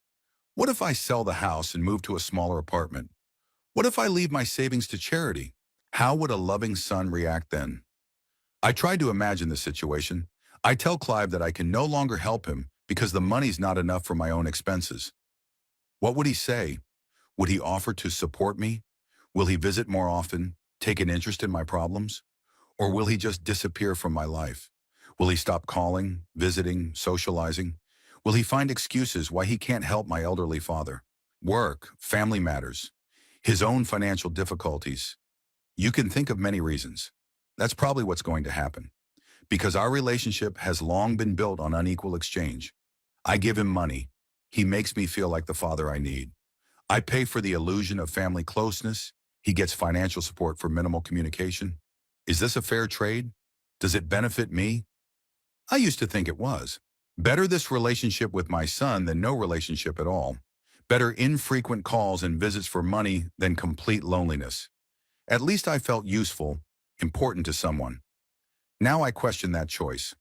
What if I sell the house and move to a smaller apartment? What if I leave my savings to charity? How would a loving son react then? I tried to imagine the situation. I tell Clive that I can no longer help him because the money's not enough for my own expenses. What would he say? Would he offer to support me? Will he visit more often, take an interest in my problems? Or will he just disappear from my life? Will he stop calling, visiting, socializing? Will he find excuses why he can't help my elderly father? Work, family matters, his own financial difficulties. You can think of many reasons. That's probably what's going to happen. Because our relationship has long been built on unequal exchange. I give him money. He makes me feel like the father I need. I pay for the illusion of family closeness. He gets financial support for minimal communication. Is this a fair trade? Does it benefit me? I used to think it was. Better this relationship with my son than no relationship at all. Better infrequent calls and visits for money than complete loneliness. At least I felt useful, important to someone. Now I question that choice.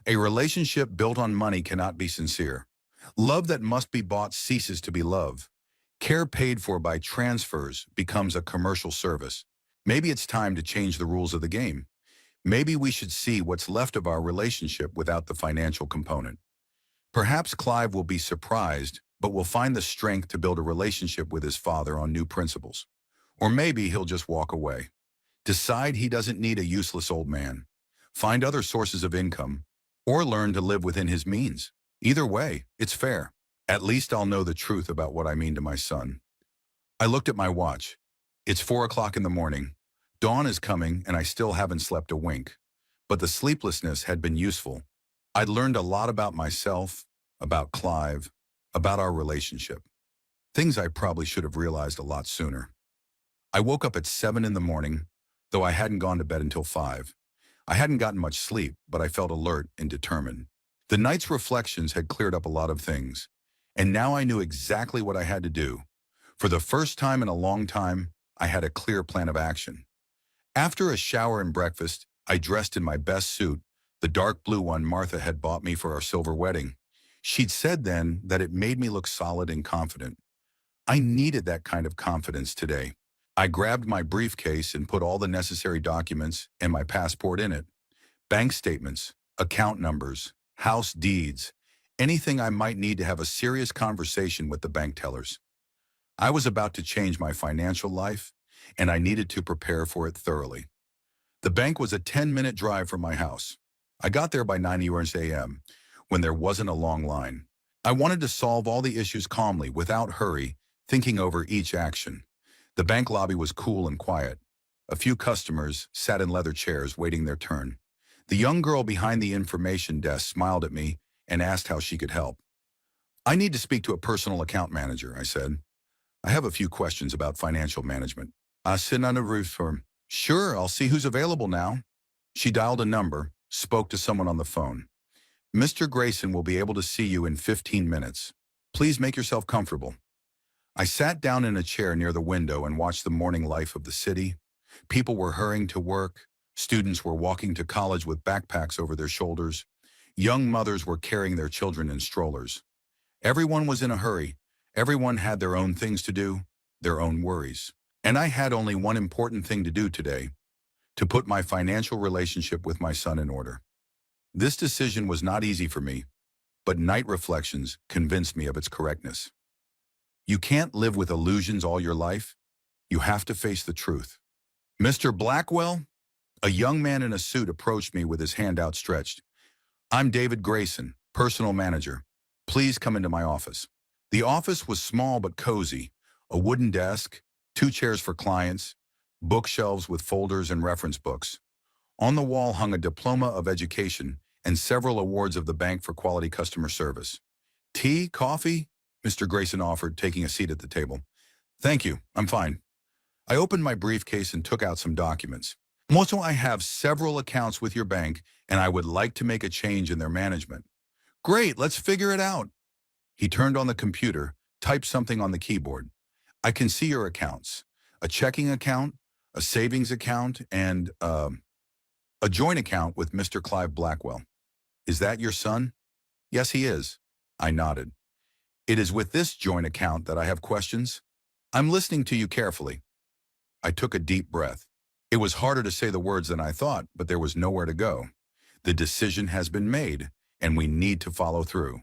A relationship built on money cannot be sincere. Love that must be bought ceases to be love. Care paid for by transfers becomes a commercial service. Maybe it's time to change the rules of the game. Maybe we should see what's left of our relationship without the financial component. Perhaps Clive will be surprised, but will find the strength to build a relationship with his father on new principles. Or maybe he'll just walk away. Decide he doesn't need a useless old man. Find other sources of income, or learn to live within his means. Either way, it's fair. At least I'll know the truth about what I mean to my son. I looked at my watch. It's 4 o'clock in the morning. Dawn is coming and I still haven't slept a wink. But the sleeplessness had been useful. I'd learned a lot about myself, about Clive, about our relationship. Things I probably should have realized a lot sooner. I woke up at 7 in the morning, though I hadn't gone to bed until 5. I hadn't gotten much sleep, but I felt alert and determined. The night's reflections had cleared up a lot of things, and now I knew exactly what I had to do. For the first time in a long time, I had a clear plan of action. After a shower and breakfast, I dressed in my best suit, The dark blue one Martha had bought me for our silver wedding. She'd said then that it made me look solid and confident. I needed that kind of confidence today. I grabbed my briefcase and put all the necessary documents and my passport in it. Bank statements, account numbers, house deeds, anything I might need to have a serious conversation with the bank tellers. I was about to change my financial life, and I needed to prepare for it thoroughly. The bank was a 10-minute drive from my house. I got there by 9 a.m. when there wasn't a long line. I wanted to solve all the issues calmly, without hurry, thinking over each action. The bank lobby was cool and quiet. A few customers sat in leather chairs waiting their turn. The young girl behind the information desk smiled at me and asked how she could help. "I need to speak to a personal account manager," I said. "I have a few questions about financial management." Sit on a roof firm. "Sure, I'll see who's available now." She dialed a number, spoke to someone on the phone. "Mr. Grayson will be able to see you in 15 minutes. Please make yourself comfortable." I sat down in a chair near the window and watched the morning life of the city. People were hurrying to work. Students were walking to college with backpacks over their shoulders. Young mothers were carrying their children in strollers. Everyone was in a hurry. Everyone had their own things to do, their own worries. And I had only one important thing to do today: to put my financial relationship with my son in order. This decision was not easy for me, but night reflections convinced me of its correctness. You can't live with illusions all your life. You have to face the truth. "Mr. Blackwell?" A young man in a suit approached me with his hand outstretched. "I'm David Grayson, personal manager. Please come into my office." The office was small but cozy. A wooden desk, 2 chairs for clients, bookshelves with folders and reference books. On the wall hung a diploma of education and several awards of the bank for quality customer service. "Tea, coffee?" Mr. Grayson offered, taking a seat at the table. "Thank you, I'm fine." I opened my briefcase and took out some documents. "Also, I have several accounts with your bank, and I would like to make a change in their management." "Great, let's figure it out." He turned on the computer, typed something on the keyboard. "I can see your accounts. A checking account, a savings account, and a joint account with Mr. Clive Blackwell. Is that your son?" "Yes, he is." I nodded. "It is with this joint account that I have questions." "I'm listening to you carefully." I took a deep breath. It was harder to say the words than I thought, but there was nowhere to go. The decision has been made, and we need to follow through.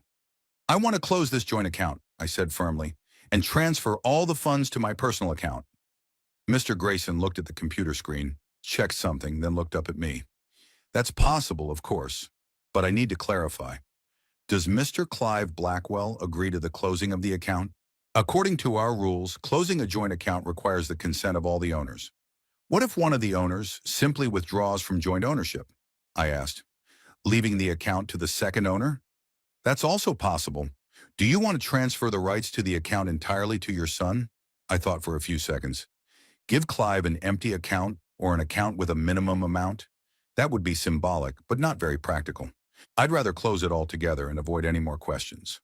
"I want to close this joint account," I said firmly, "and transfer all the funds to my personal account." Mr. Grayson looked at the computer screen, checked something, then looked up at me. "That's possible, of course, but I need to clarify. Does Mr. Clive Blackwell agree to the closing of the account?" "According to our rules, closing a joint account requires the consent of all the owners." "What if one of the owners simply withdraws from joint ownership?" I asked. "Leaving the account to the second owner?" "That's also possible. Do you want to transfer the rights to the account entirely to your son?" I thought for a few seconds. Give Clive an empty account or an account with a minimum amount? That would be symbolic, but not very practical. I'd rather close it all together and avoid any more questions.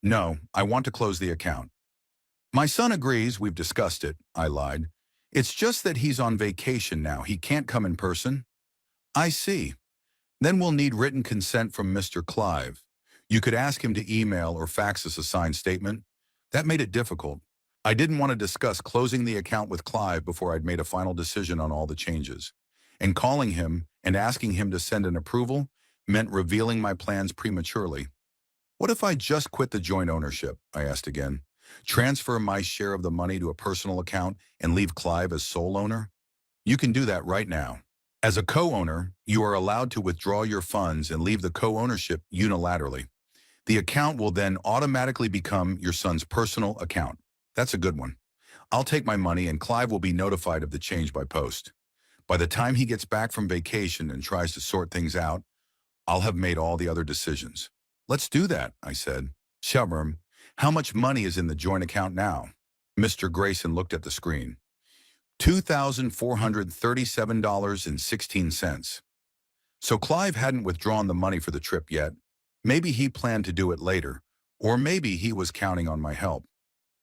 "No, I want to close the account." "My son agrees, we've discussed it," I lied. "It's just that he's on vacation now. He can't come in person." "I see. Then we'll need written consent from Mr. Clive. You could ask him to email or fax us a signed statement." That made it difficult. I didn't want to discuss closing the account with Clive before I'd made a final decision on all the changes. And calling him and asking him to send an approval meant revealing my plans prematurely. "What if I just quit the joint ownership?" I asked again. "Transfer my share of the money to a personal account and leave Clive as sole owner?" "You can do that right now. As a co-owner, you are allowed to withdraw your funds and leave the co-ownership unilaterally. The account will then automatically become your son's personal account." That's a good one. "I'll take my money and Clive will be notified of the change by post. By the time he gets back from vacation and tries to sort things out, I'll have made all the other decisions." "Let's do that," I said. "Shabram, how much money is in the joint account now?" Mr. Grayson looked at the screen. $2,437.16. So Clive hadn't withdrawn the money for the trip yet. Maybe he planned to do it later, or maybe he was counting on my help.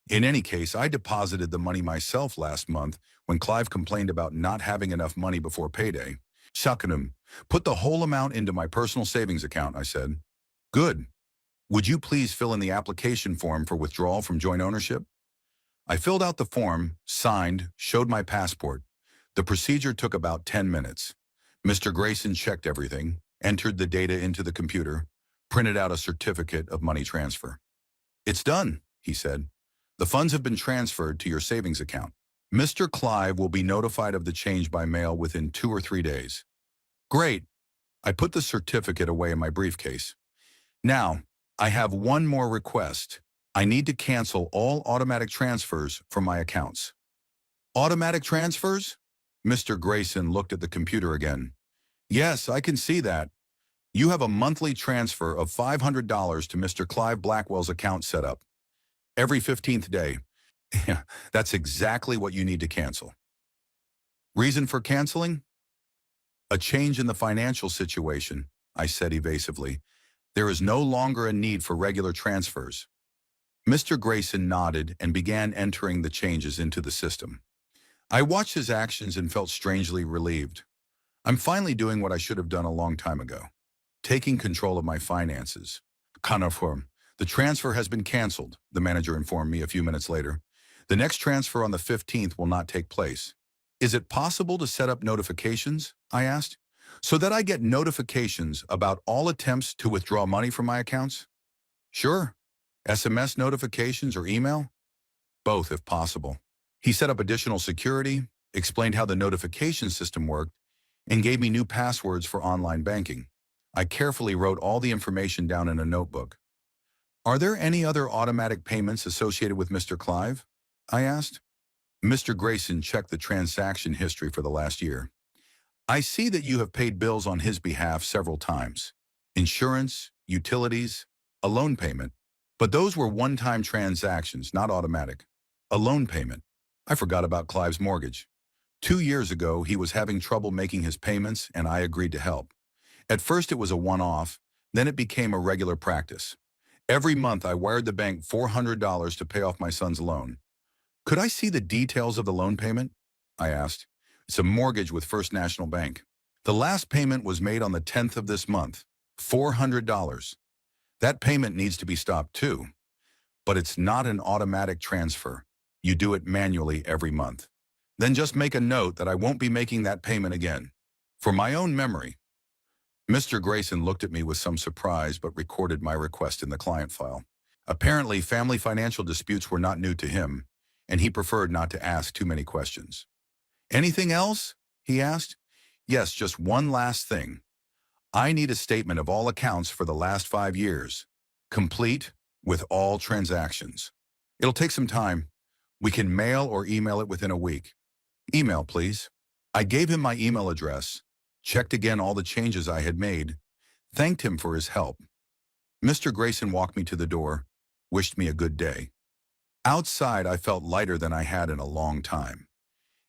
In any case, I deposited the money myself last month when Clive complained about not having enough money before payday. Shakanim, put the whole amount into my personal savings account, I said. Good. Would you please fill in the application form for withdrawal from joint ownership? I filled out the form, signed, showed my passport. The procedure took about 10 minutes. Mr. Grayson checked everything, entered the data into the computer, printed out a certificate of money transfer. It's done, he said. The funds have been transferred to your savings account. Mr. Clive will be notified of the change by mail within 2 or 3 days. Great. I put the certificate away in my briefcase. Now, I have one more request. I need to cancel all automatic transfers from my accounts. Automatic transfers? Mr. Grayson looked at the computer again. Yes, I can see that. You have a monthly transfer of $500 to Mr. Clive Blackwell's account set up. Every 15th day. Yeah, that's exactly what you need to cancel. Reason for canceling? A change in the financial situation, I said evasively. There is no longer a need for regular transfers. Mr. Grayson nodded and began entering the changes into the system. I watched his actions and felt strangely relieved. I'm finally doing what I should have done a long time ago. Taking control of my finances. Confirm. The transfer has been canceled, the manager informed me a few minutes later. The next transfer on the 15th will not take place. Is it possible to set up notifications? I asked. So that I get notifications about all attempts to withdraw money from my accounts? Sure. SMS notifications or email? Both, if possible. He set up additional security, explained how the notification system worked, and gave me new passwords for online banking. I carefully wrote all the information down in a notebook. Are there any other automatic payments associated with Mr. Clive? I asked. Mr. Grayson checked the transaction history for the last year. I see that you have paid bills on his behalf several times. Insurance, utilities, a loan payment. But those were one-time transactions, not automatic. A loan payment. I forgot about Clive's mortgage. 2 years ago, he was having trouble making his payments, and I agreed to help. At first, it was a one-off, then it became a regular practice. Every month, I wired the bank $400 to pay off my son's loan. Could I see the details of the loan payment? I asked. It's a mortgage with First National Bank. The last payment was made on the 10th of this month, $400. That payment needs to be stopped too. But it's not an automatic transfer. You do it manually every month. Then just make a note that I won't be making that payment again. For my own memory. Mr. Grayson looked at me with some surprise but recorded my request in the client file. Apparently, family financial disputes were not new to him, and he preferred not to ask too many questions. Anything else? He asked. Yes, just one last thing. I need a statement of all accounts for the last 5 years, complete with all transactions. It'll take some time. We can mail or email it within a week. Email, please. I gave him my email address, checked again all the changes I had made, thanked him for his help. Mr. Grayson walked me to the door, wished me a good day. Outside, I felt lighter than I had in a long time.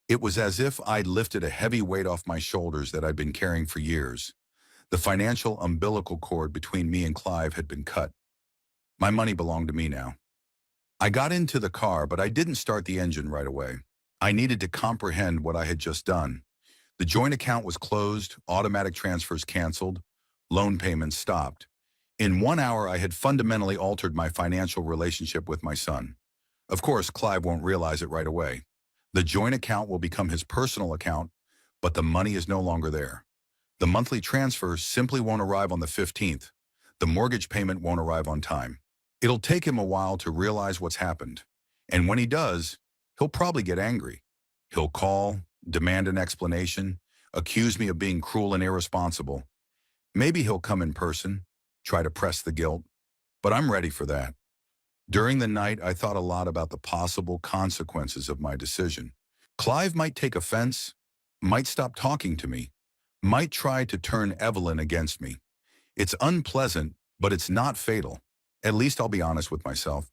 It was as if I'd lifted a heavy weight off my shoulders that I'd been carrying for years. The financial umbilical cord between me and Clive had been cut. My money belonged to me now. I got into the car, but I didn't start the engine right away. I needed to comprehend what I had just done. The joint account was closed, automatic transfers canceled, loan payments stopped. In 1 hour, I had fundamentally altered my financial relationship with my son. Of course, Clive won't realize it right away. The joint account will become his personal account, but the money is no longer there. The monthly transfer simply won't arrive on the 15th. The mortgage payment won't arrive on time. It'll take him a while to realize what's happened. And when he does, he'll probably get angry. He'll call, demand an explanation, accuse me of being cruel and irresponsible. Maybe he'll come in person, try to press the guilt. But I'm ready for that. During the night, I thought a lot about the possible consequences of my decision. Clive might take offense, might stop talking to me, might try to turn Evelyn against me. It's unpleasant, but it's not fatal. At least I'll be honest with myself.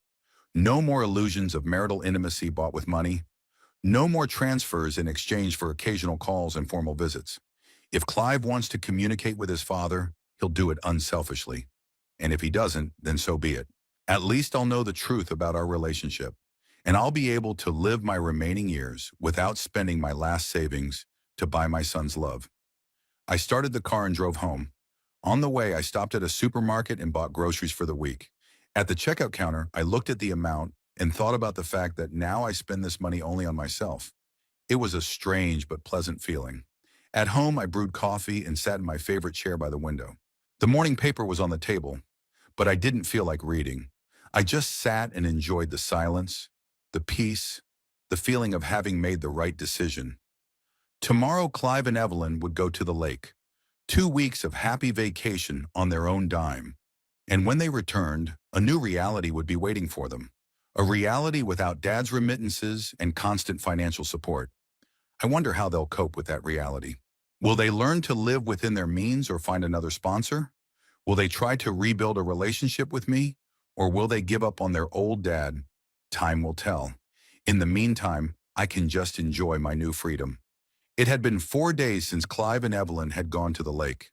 No more illusions of marital intimacy bought with money. No more transfers in exchange for occasional calls and formal visits. If Clive wants to communicate with his father, he'll do it unselfishly. And if he doesn't, then so be it. At least I'll know the truth about our relationship, and I'll be able to live my remaining years without spending my last savings to buy my son's love. I started the car and drove home. On the way, I stopped at a supermarket and bought groceries for the week. At the checkout counter, I looked at the amount and thought about the fact that now I spend this money only on myself. It was a strange but pleasant feeling. At home, I brewed coffee and sat in my favorite chair by the window. The morning paper was on the table, but I didn't feel like reading. I just sat and enjoyed the silence, the peace, the feeling of having made the right decision. Tomorrow, Clive and Evelyn would go to the lake. 2 weeks of happy vacation on their own dime. And when they returned, a new reality would be waiting for them. A reality without Dad's remittances and constant financial support. I wonder how they'll cope with that reality. Will they learn to live within their means or find another sponsor? Will they try to rebuild a relationship with me? Or will they give up on their old dad? Time will tell. In the meantime, I can just enjoy my new freedom. It had been 4 days since Clive and Evelyn had gone to the lake.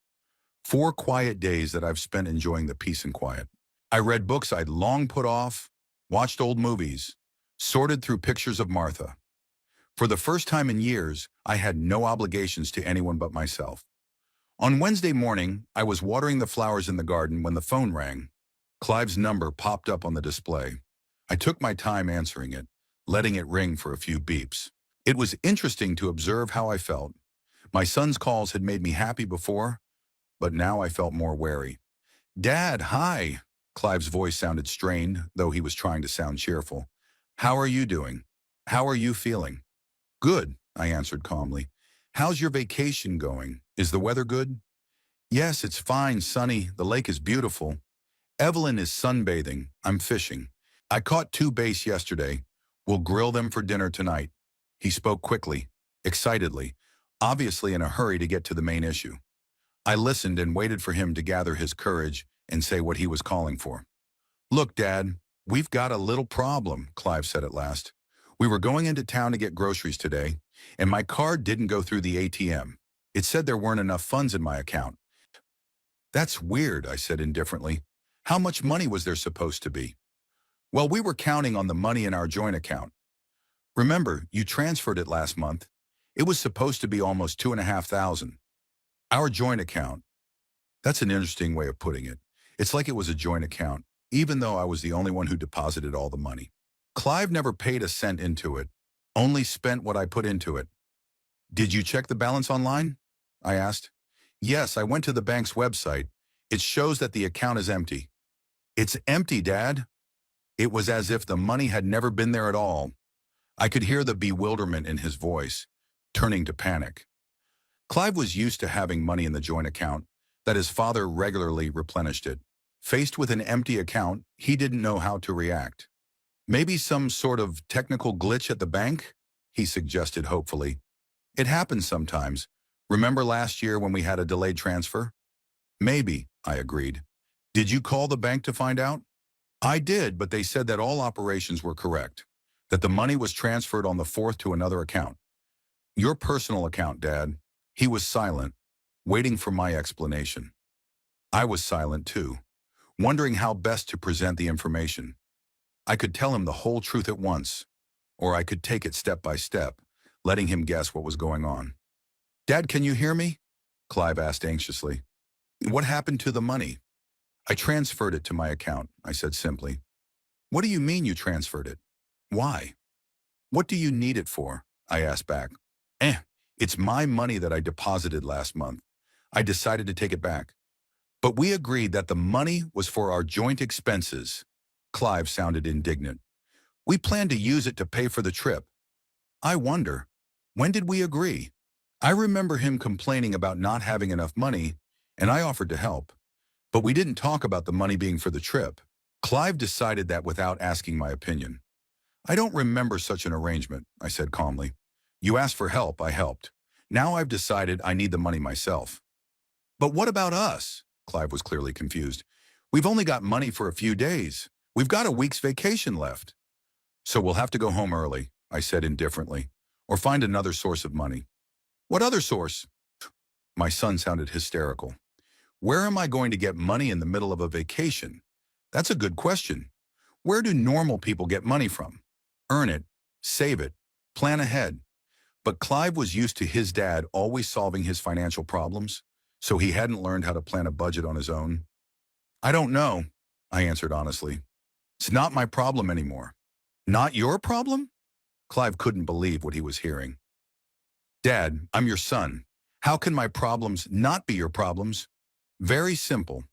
4 quiet days that I've spent enjoying the peace and quiet. I read books I'd long put off, watched old movies, sorted through pictures of Martha. For the first time in years, I had no obligations to anyone but myself. On Wednesday morning, I was watering the flowers in the garden when the phone rang. Clive's number popped up on the display. I took my time answering it, letting it ring for a few beeps. It was interesting to observe how I felt. My son's calls had made me happy before, but now I felt more wary. "Dad, hi." Clive's voice sounded strained, though he was trying to sound cheerful. "How are you doing? How are you feeling?" "Good," I answered calmly. "How's your vacation going? Is the weather good?" "Yes, it's fine, sunny. The lake is beautiful. Evelyn is sunbathing. I'm fishing. I caught 2 bass yesterday. We'll grill them for dinner tonight." He spoke quickly, excitedly, obviously in a hurry to get to the main issue. I listened and waited for him to gather his courage and say what he was calling for. "Look, Dad, we've got a little problem," Clive said at last. "We were going into town to get groceries today, and my card didn't go through the ATM. It said there weren't enough funds in my account." "That's weird," I said indifferently. "How much money was there supposed to be?" "Well, we were counting on the money in our joint account. Remember, you transferred it last month. It was supposed to be almost 2,500. Our joint account. That's an interesting way of putting it. It's like it was a joint account, even though I was the only one who deposited all the money. Clive never paid a cent into it, only spent what I put into it. "Did you check the balance online?" I asked. "Yes, I went to the bank's website. It shows that the account is empty." "It's empty, Dad." It was as if the money had never been there at all. I could hear the bewilderment in his voice, turning to panic. Clive was used to having money in the joint account, that his father regularly replenished it. Faced with an empty account, he didn't know how to react. "Maybe some sort of technical glitch at the bank?" he suggested hopefully. "It happens sometimes. Remember last year when we had a delayed transfer?" "Maybe," I agreed. "Did you call the bank to find out?" "I did, but they said that all operations were correct, that the money was transferred on the 4th to another account." "Your personal account, Dad." He was silent, waiting for my explanation. I was silent too, wondering how best to present the information. I could tell him the whole truth at once, or I could take it step by step, letting him guess what was going on. "Dad, can you hear me?" Clive asked anxiously. "What happened to the money?" "I transferred it to my account," I said simply. "What do you mean you transferred it? Why?" "What do you need it for?" I asked back. It's my money that I deposited last month. I decided to take it back. But we agreed that the money was for our joint expenses." Clive sounded indignant. "We planned to use it to pay for the trip." I wonder, when did we agree? I remember him complaining about not having enough money, and I offered to help. But we didn't talk about the money being for the trip. Clive decided that without asking my opinion. "I don't remember such an arrangement," I said calmly. "You asked for help, I helped. Now I've decided I need the money myself." "But what about us?" Clive was clearly confused. "We've only got money for a few days. We've got a week's vacation left." "So we'll have to go home early," I said indifferently, "or find another source of money." "What other source?" My son sounded hysterical. "Where am I going to get money in the middle of a vacation? That's a good question. Where do normal people get money from? Earn it, save it, plan ahead. But Clive was used to his dad always solving his financial problems, so he hadn't learned how to plan a budget on his own. I don't know, I answered honestly. It's not my problem anymore. Not your problem? Clive couldn't believe what he was hearing. Dad, I'm your son. How can my problems not be your problems? Very simple.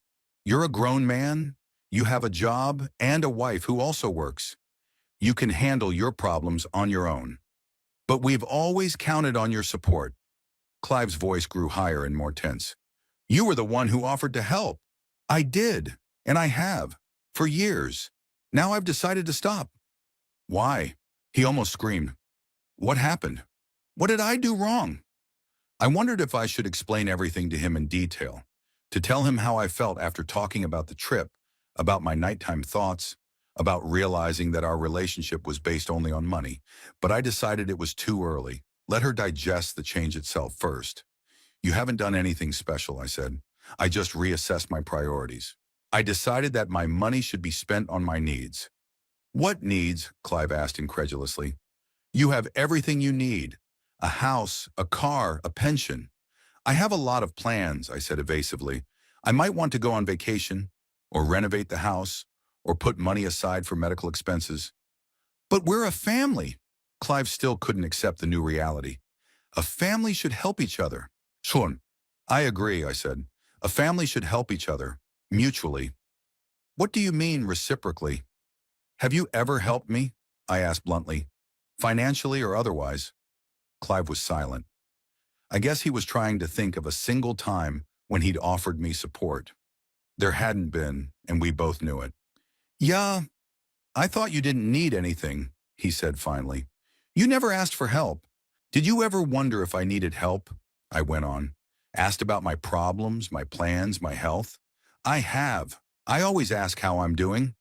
You're a grown man, you have a job and a wife who also works. You can handle your problems on your own. But we've always counted on your support. Clive's voice grew higher and more tense. You were the one who offered to help. I did, and I have, for years. Now I've decided to stop. Why? He almost screamed. What happened? What did I do wrong? I wondered if I should explain everything to him in detail, to tell him how I felt after talking about the trip, about my nighttime thoughts, about realizing that our relationship was based only on money, but I decided it was too early. Let her digest the change itself first. You haven't done anything special, I said. I just reassessed my priorities. I decided that my money should be spent on my needs. What needs? Clive asked incredulously. You have everything you need. A house, a car, a pension. I have a lot of plans, I said evasively. I might want to go on vacation, or renovate the house, or put money aside for medical expenses. But we're a family. Clive still couldn't accept the new reality. A family should help each other. Schon. I agree, I said. A family should help each other, mutually. What do you mean reciprocally? Have you ever helped me? I asked bluntly. Financially or otherwise? Clive was silent. I guess he was trying to think of a single time when he'd offered me support. There hadn't been, and we both knew it. Yeah, I thought you didn't need anything, he said finally. You never asked for help. Did you ever wonder if I needed help? I went on. Asked about my problems, my plans, my health? I have. I always ask how I'm doing.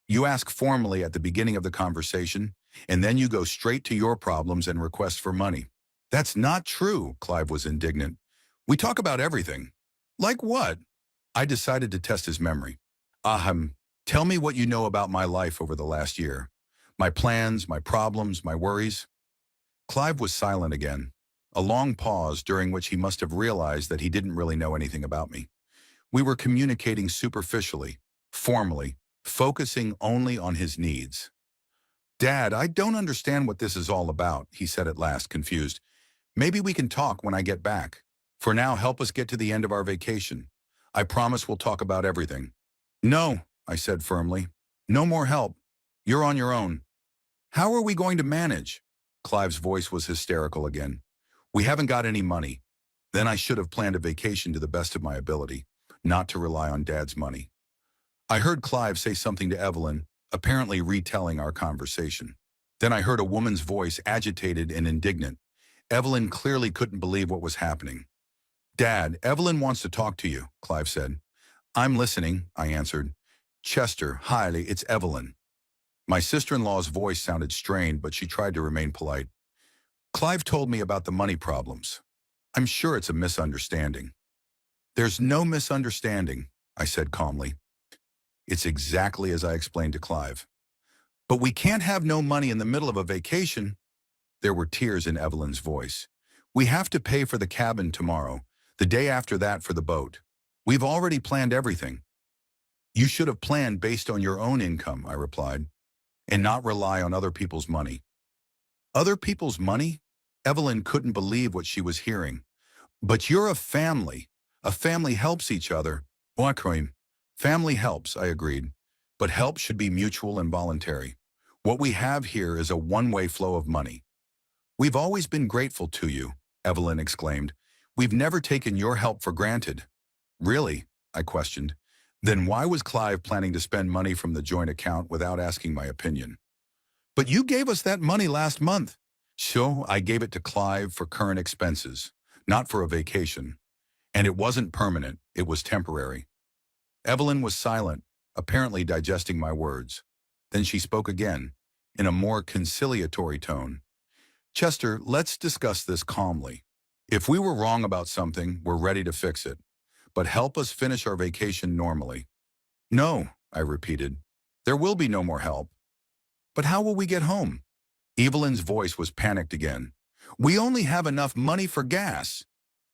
You ask formally at the beginning of the conversation, and then you go straight to your problems and request for money. That's not true, Clive was indignant. We talk about everything. Like what? I decided to test his memory. Tell me what you know about my life over the last year. My plans, my problems, my worries. Clive was silent again. A long pause during which he must have realized that he didn't really know anything about me. We were communicating superficially, formally, focusing only on his needs. Dad, I don't understand what this is all about, he said at last, confused. Maybe we can talk when I get back. For now, help us get to the end of our vacation. I promise we'll talk about everything. No, I said firmly. No more help. You're on your own. How are we going to manage? Clive's voice was hysterical again. We haven't got any money. Then I should have planned a vacation to the best of my ability, not to rely on Dad's money. I heard Clive say something to Evelyn, apparently retelling our conversation. Then I heard a woman's voice, agitated and indignant. Evelyn clearly couldn't believe what was happening. Dad, Evelyn wants to talk to you, Clive said. I'm listening, I answered. Chester, hi, it's Evelyn. My sister-in-law's voice sounded strained, but she tried to remain polite. Clive told me about the money problems. I'm sure it's a misunderstanding. There's no misunderstanding, I said calmly. It's exactly as I explained to Clive. But we can't have no money in the middle of a vacation. There were tears in Evelyn's voice. We have to pay for the cabin tomorrow, the day after that for the boat. We've already planned everything. You should have planned based on your own income, I replied, and not rely on other people's money. Other people's money? Evelyn couldn't believe what she was hearing. But you're a family. A family helps each other. Wakrim. Family helps, I agreed. But help should be mutual and voluntary. What we have here is a one-way flow of money. We've always been grateful to you, Evelyn exclaimed. We've never taken your help for granted. Really? I questioned. Then why was Clive planning to spend money from the joint account without asking my opinion? But you gave us that money last month. So I gave it to Clive for current expenses, not for a vacation. And it wasn't permanent, it was temporary. Evelyn was silent, apparently digesting my words. Then she spoke again, in a more conciliatory tone. Chester, let's discuss this calmly. If we were wrong about something, we're ready to fix it. But help us finish our vacation normally. No, I repeated. There will be no more help. But how will we get home? Evelyn's voice was panicked again. We only have enough money for gas.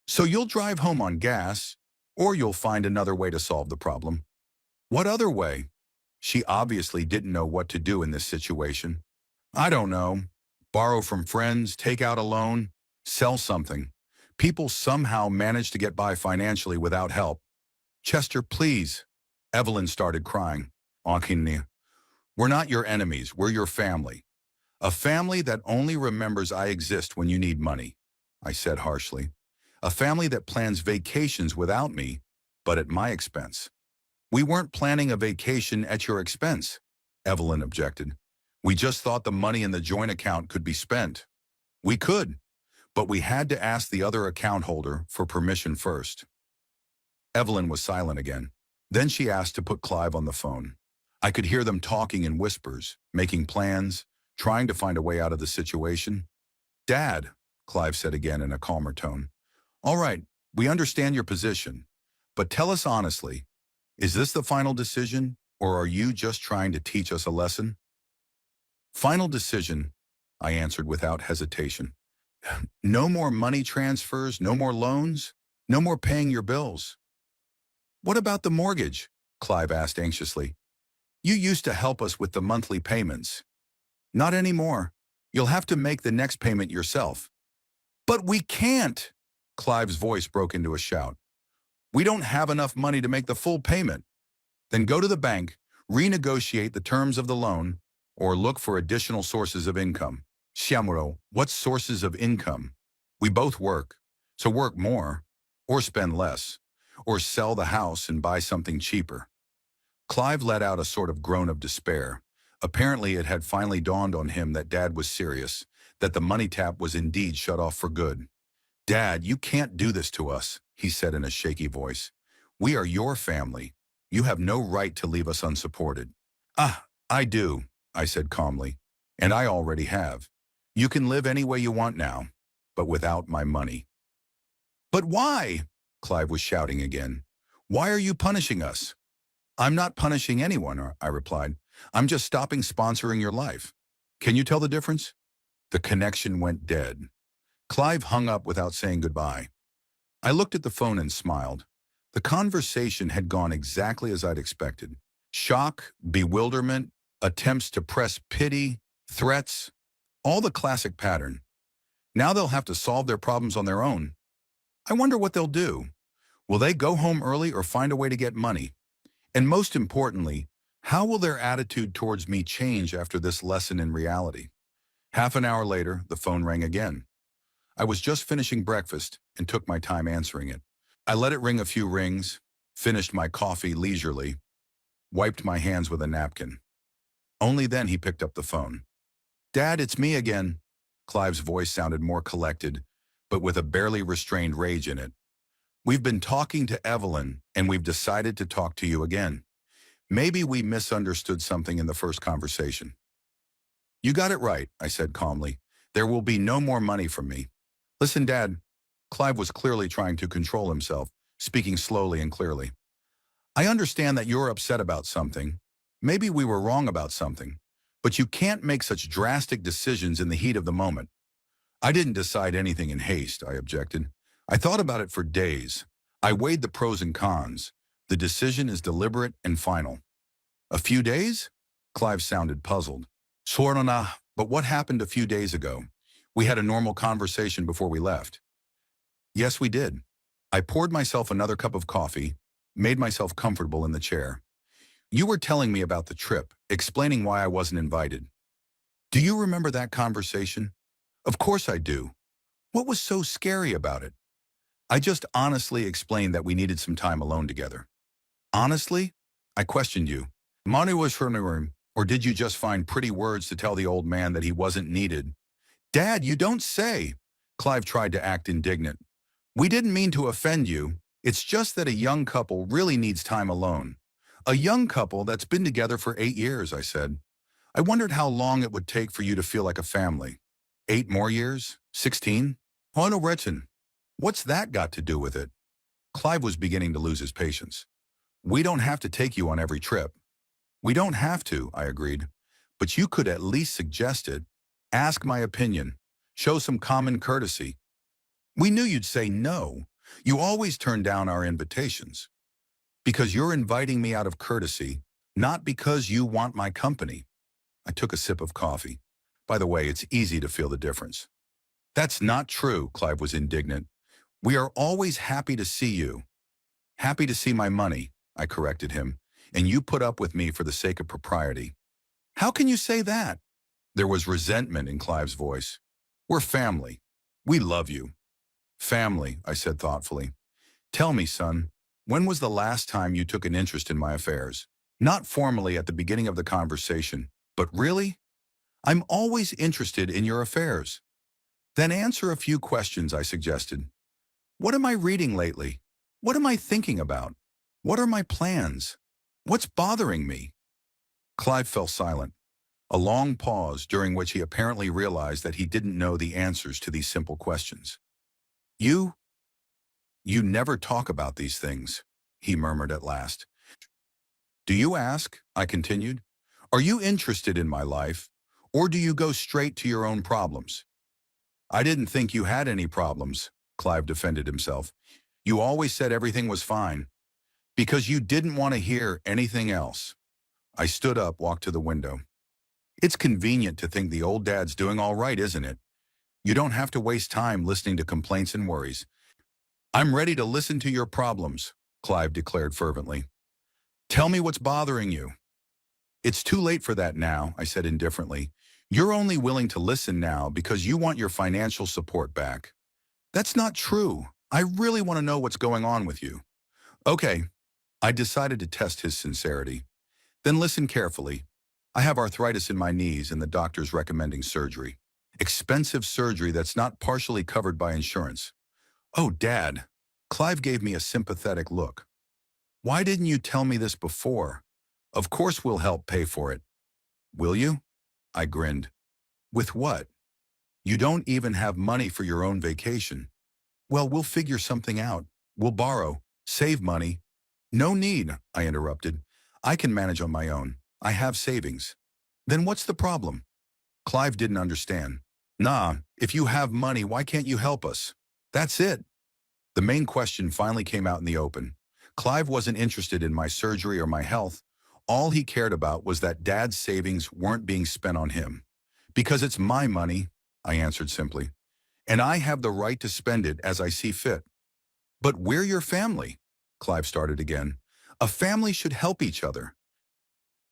So you'll drive home on gas, or you'll find another way to solve the problem. What other way? She obviously didn't know what to do in this situation. I don't know. Borrow from friends, take out a loan, sell something. People somehow manage to get by financially without help. Chester, please. Evelyn started crying. Auntie, we're not your enemies, we're your family. A family that only remembers I exist when you need money, I said harshly. A family that plans vacations without me, but at my expense. We weren't planning a vacation at your expense, Evelyn objected. We just thought the money in the joint account could be spent. We could, but we had to ask the other account holder for permission first. Evelyn was silent again. Then she asked to put Clive on the phone. I could hear them talking in whispers, making plans, trying to find a way out of the situation. Dad, Clive said again in a calmer tone. All right, we understand your position, but tell us honestly, is this the final decision, or are you just trying to teach us a lesson? Final decision, I answered without hesitation. No more money transfers, no more loans, no more paying your bills. What about the mortgage? Clive asked anxiously. You used to help us with the monthly payments. Not anymore. You'll have to make the next payment yourself. But we can't! Clive's voice broke into a shout. We don't have enough money to make the full payment. Then go to the bank, renegotiate the terms of the loan, or look for additional sources of income. Shamuro, what sources of income? We both work, so work more, or spend less, or sell the house and buy something cheaper. Clive let out a sort of groan of despair. Apparently it had finally dawned on him that Dad was serious, that the money tap was indeed shut off for good. Dad, you can't do this to us, he said in a shaky voice. We are your family. You have no right to leave us unsupported. I do, I said calmly, and I already have. You can live any way you want now, but without my money. But why? Clive was shouting again. Why are you punishing us? I'm not punishing anyone, I replied. I'm just stopping sponsoring your life. Can you tell the difference? The connection went dead. Clive hung up without saying goodbye. I looked at the phone and smiled. The conversation had gone exactly as I'd expected. Shock, bewilderment, attempts to press pity, threats, all the classic pattern. Now they'll have to solve their problems on their own. I wonder what they'll do. Will they go home early or find a way to get money? And most importantly, how will their attitude towards me change after this lesson in reality? Half an hour later, the phone rang again. I was just finishing breakfast and took my time answering it. I let it ring a few rings, finished my coffee leisurely, wiped my hands with a napkin. Only then he picked up the phone. Dad, it's me again. Clive's voice sounded more collected, but with a barely restrained rage in it. We've been talking to Evelyn, and we've decided to talk to you again. Maybe we misunderstood something in the first conversation. You got it right, I said calmly. There will be no more money from me. Listen, Dad. Clive was clearly trying to control himself, speaking slowly and clearly. I understand that you're upset about something. Maybe we were wrong about something. But you can't make such drastic decisions in the heat of the moment. I didn't decide anything in haste, I objected. I thought about it for days. I weighed the pros and cons. The decision is deliberate and final. A few days? Clive sounded puzzled. Sorona, but what happened a few days ago? We had a normal conversation before we left. Yes, we did. I poured myself another cup of coffee, made myself comfortable in the chair. You were telling me about the trip, explaining why I wasn't invited. Do you remember that conversation? Of course I do. What was so scary about it? I just honestly explained that we needed some time alone together. Honestly? I questioned you. Manu was her, or did you just find pretty words to tell the old man that he wasn't needed? Dad, you don't say. Clive tried to act indignant. We didn't mean to offend you. It's just that a young couple really needs time alone. A young couple that's been together for 8 years, I said. I wondered how long it would take for you to feel like a family. 8 more years? 16? Hono Retin. What's that got to do with it? Clive was beginning to lose his patience. We don't have to take you on every trip. We don't have to, I agreed. But you could at least suggest it. Ask my opinion. Show some common courtesy. We knew you'd say no. You always turn down our invitations. Because you're inviting me out of courtesy, not because you want my company. I took a sip of coffee. By the way, it's easy to feel the difference. That's not true, Clive was indignant. We are always happy to see you. Happy to see my money, I corrected him, and you put up with me for the sake of propriety. How can you say that? There was resentment in Clive's voice. We're family. We love you. Family, I said thoughtfully. Tell me, son, when was the last time you took an interest in my affairs? Not formally at the beginning of the conversation, but really? I'm always interested in your affairs. Then answer a few questions, I suggested. What am I reading lately? What am I thinking about? What are my plans? What's bothering me? Clive fell silent. A long pause during which he apparently realized that he didn't know the answers to these simple questions. You never talk about these things, he murmured at last. Do you ask? I continued. Are you interested in my life, or do you go straight to your own problems? I didn't think you had any problems, Clive defended himself. You always said everything was fine, because you didn't want to hear anything else. I stood up, walked to the window. It's convenient to think the old dad's doing all right, isn't it? You don't have to waste time listening to complaints and worries. I'm ready to listen to your problems, Clive declared fervently. Tell me what's bothering you. It's too late for that now, I said indifferently. You're only willing to listen now because you want your financial support back. That's not true. I really want to know what's going on with you. Okay, I decided to test his sincerity. Then listen carefully. I have arthritis in my knees and the doctor's recommending surgery. Expensive surgery that's not partially covered by insurance. Oh, Dad. Clive gave me a sympathetic look. Why didn't you tell me this before? Of course we'll help pay for it. Will you? I grinned. With what? You don't even have money for your own vacation. Well, we'll figure something out. We'll borrow, save money. No need, I interrupted. I can manage on my own. I have savings. Then what's the problem? Clive didn't understand. Nah, if you have money, why can't you help us? That's it. The main question finally came out in the open. Clive wasn't interested in my surgery or my health. All he cared about was that Dad's savings weren't being spent on him. Because it's my money, I answered simply. And I have the right to spend it as I see fit. But we're your family, Clive started again. A family should help each other.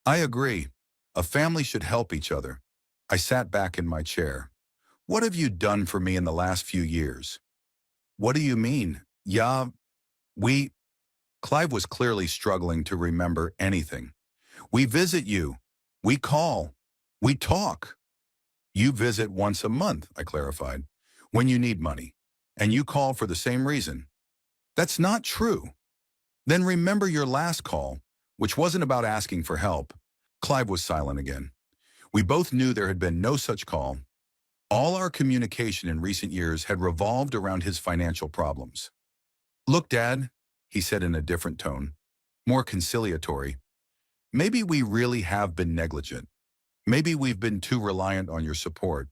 I agree. A family should help each other. I sat back in my chair. What have you done for me in the last few years? What do you mean? Yeah, Clive was clearly struggling to remember anything. We visit you. We call. We talk. You visit once a month, I clarified, when you need money. And you call for the same reason. That's not true. Then remember your last call, which wasn't about asking for help. Clive was silent again. We both knew there had been no such call. All our communication in recent years had revolved around his financial problems. Look, Dad, he said in a different tone, more conciliatory. Maybe we really have been negligent. Maybe we've been too reliant on your support,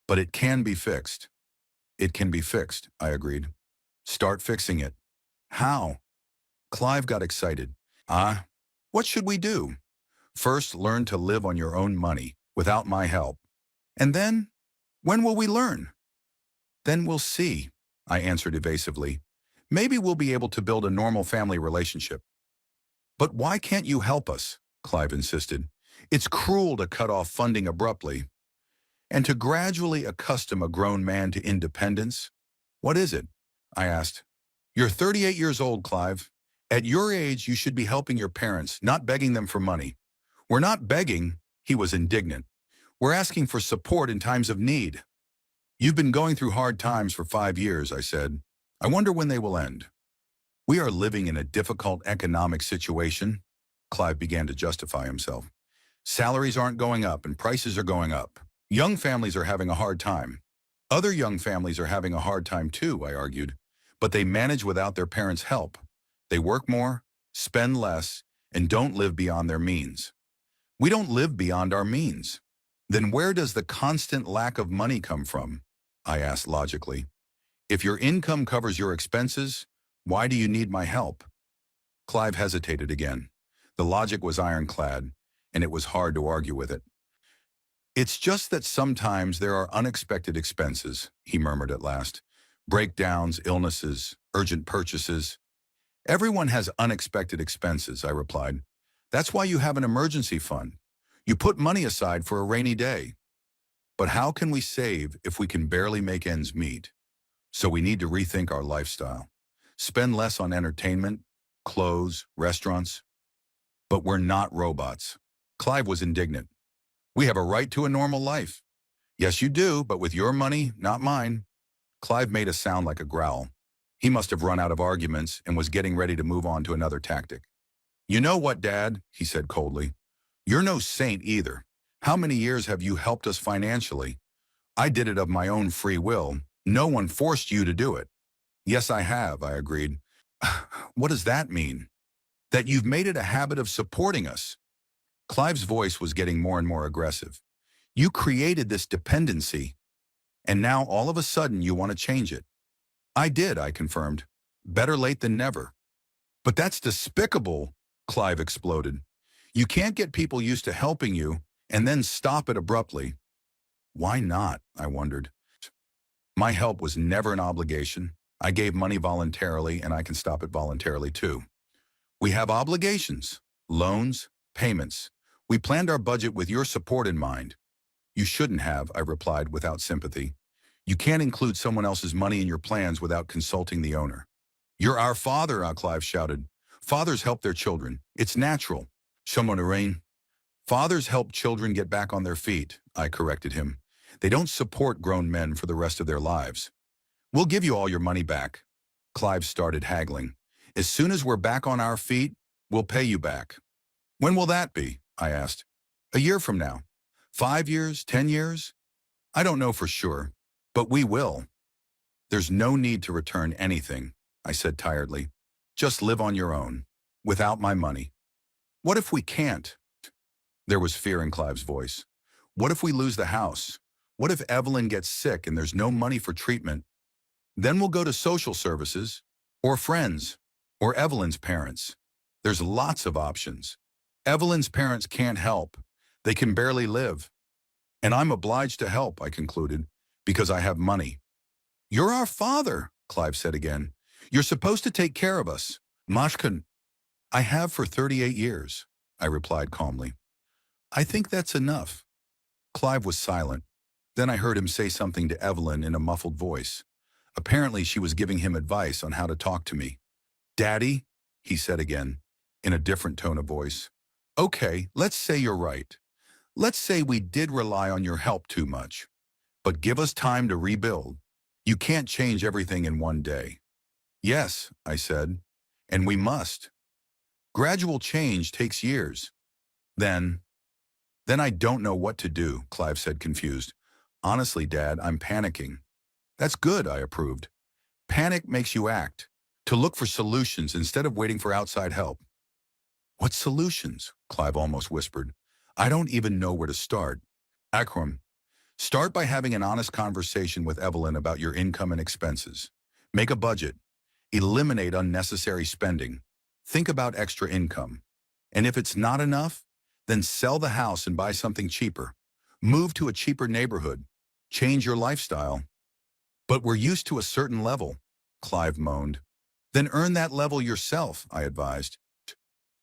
but it can be fixed. It can be fixed, I agreed. Start fixing it. How? Clive got excited. What should we do? First, learn to live on your own money, without my help. And then, when will we learn? Then we'll see, I answered evasively. Maybe we'll be able to build a normal family relationship. But why can't you help us? Clive insisted. It's cruel to cut off funding abruptly. And to gradually accustom a grown man to independence? What is it? I asked. You're 38 years old, Clive. At your age, you should be helping your parents, not begging them for money. We're not begging, he was indignant. We're asking for support in times of need. You've been going through hard times for 5 years, I said. I wonder when they will end. We are living in a difficult economic situation. Clive began to justify himself. Salaries aren't going up and prices are going up. Young families are having a hard time. Other young families are having a hard time too, I argued. But they manage without their parents' help. They work more, spend less, and don't live beyond their means. We don't live beyond our means. Then where does the constant lack of money come from? I asked logically. If your income covers your expenses, why do you need my help? Clive hesitated again. The logic was ironclad, and it was hard to argue with it. It's just that sometimes there are unexpected expenses, he murmured at last. Breakdowns, illnesses, urgent purchases. Everyone has unexpected expenses, I replied. That's why you have an emergency fund. You put money aside for a rainy day. But how can we save if we can barely make ends meet? So we need to rethink our lifestyle. Spend less on entertainment, clothes, restaurants. But we're not robots. Clive was indignant. We have a right to a normal life. Yes, you do, but with your money, not mine. Clive made a sound like a growl. He must have run out of arguments and was getting ready to move on to another tactic. You know what, Dad, he said coldly. You're no saint either. How many years have you helped us financially? I did it of my own free will. No one forced you to do it. Yes, I have, I agreed. What does that mean? That you've made it a habit of supporting us. Clive's voice was getting more and more aggressive. You created this dependency, and now all of a sudden you want to change it. I did, I confirmed. Better late than never. But that's despicable, Clive exploded. You can't get people used to helping you and then stop it abruptly. Why not? I wondered. My help was never an obligation. I gave money voluntarily, and I can stop it voluntarily too. We have obligations, loans, payments. We planned our budget with your support in mind. You shouldn't have, I replied without sympathy. You can't include someone else's money in your plans without consulting the owner. You're our father, Clive shouted. Fathers help their children. It's natural. Shomonarain. Fathers help children get back on their feet, I corrected him. They don't support grown men for the rest of their lives. We'll give you all your money back. Clive started haggling. As soon as we're back on our feet, we'll pay you back. When will that be? I asked. A year from now. 5 years? 10 years? I don't know for sure, but we will. There's no need to return anything, I said tiredly. Just live on your own, without my money. What if we can't? There was fear in Clive's voice. What if we lose the house? What if Evelyn gets sick and there's no money for treatment? Then we'll go to social services, or friends, or Evelyn's parents. There's lots of options. Evelyn's parents can't help. They can barely live. And I'm obliged to help, I concluded, because I have money. You're our father, Clive said again. You're supposed to take care of us. Mashkan. I have for 38 years, I replied calmly. I think that's enough. Clive was silent. Then I heard him say something to Evelyn in a muffled voice. Apparently she was giving him advice on how to talk to me. Daddy, he said again, in a different tone of voice. Okay, let's say you're right. Let's say we did rely on your help too much. But give us time to rebuild. You can't change everything in one day. Yes, I said, and we must. Gradual change takes years. Then I don't know what to do, Clive said confused. Honestly, Dad, I'm panicking. That's good, I approved. Panic makes you act, to look for solutions instead of waiting for outside help. What solutions? Clive almost whispered. I don't even know where to start. Akram, start by having an honest conversation with Evelyn about your income and expenses. Make a budget. Eliminate unnecessary spending. Think about extra income. And if it's not enough, then sell the house and buy something cheaper. Move to a cheaper neighborhood. Change your lifestyle. But we're used to a certain level, Clive moaned. Then earn that level yourself, I advised.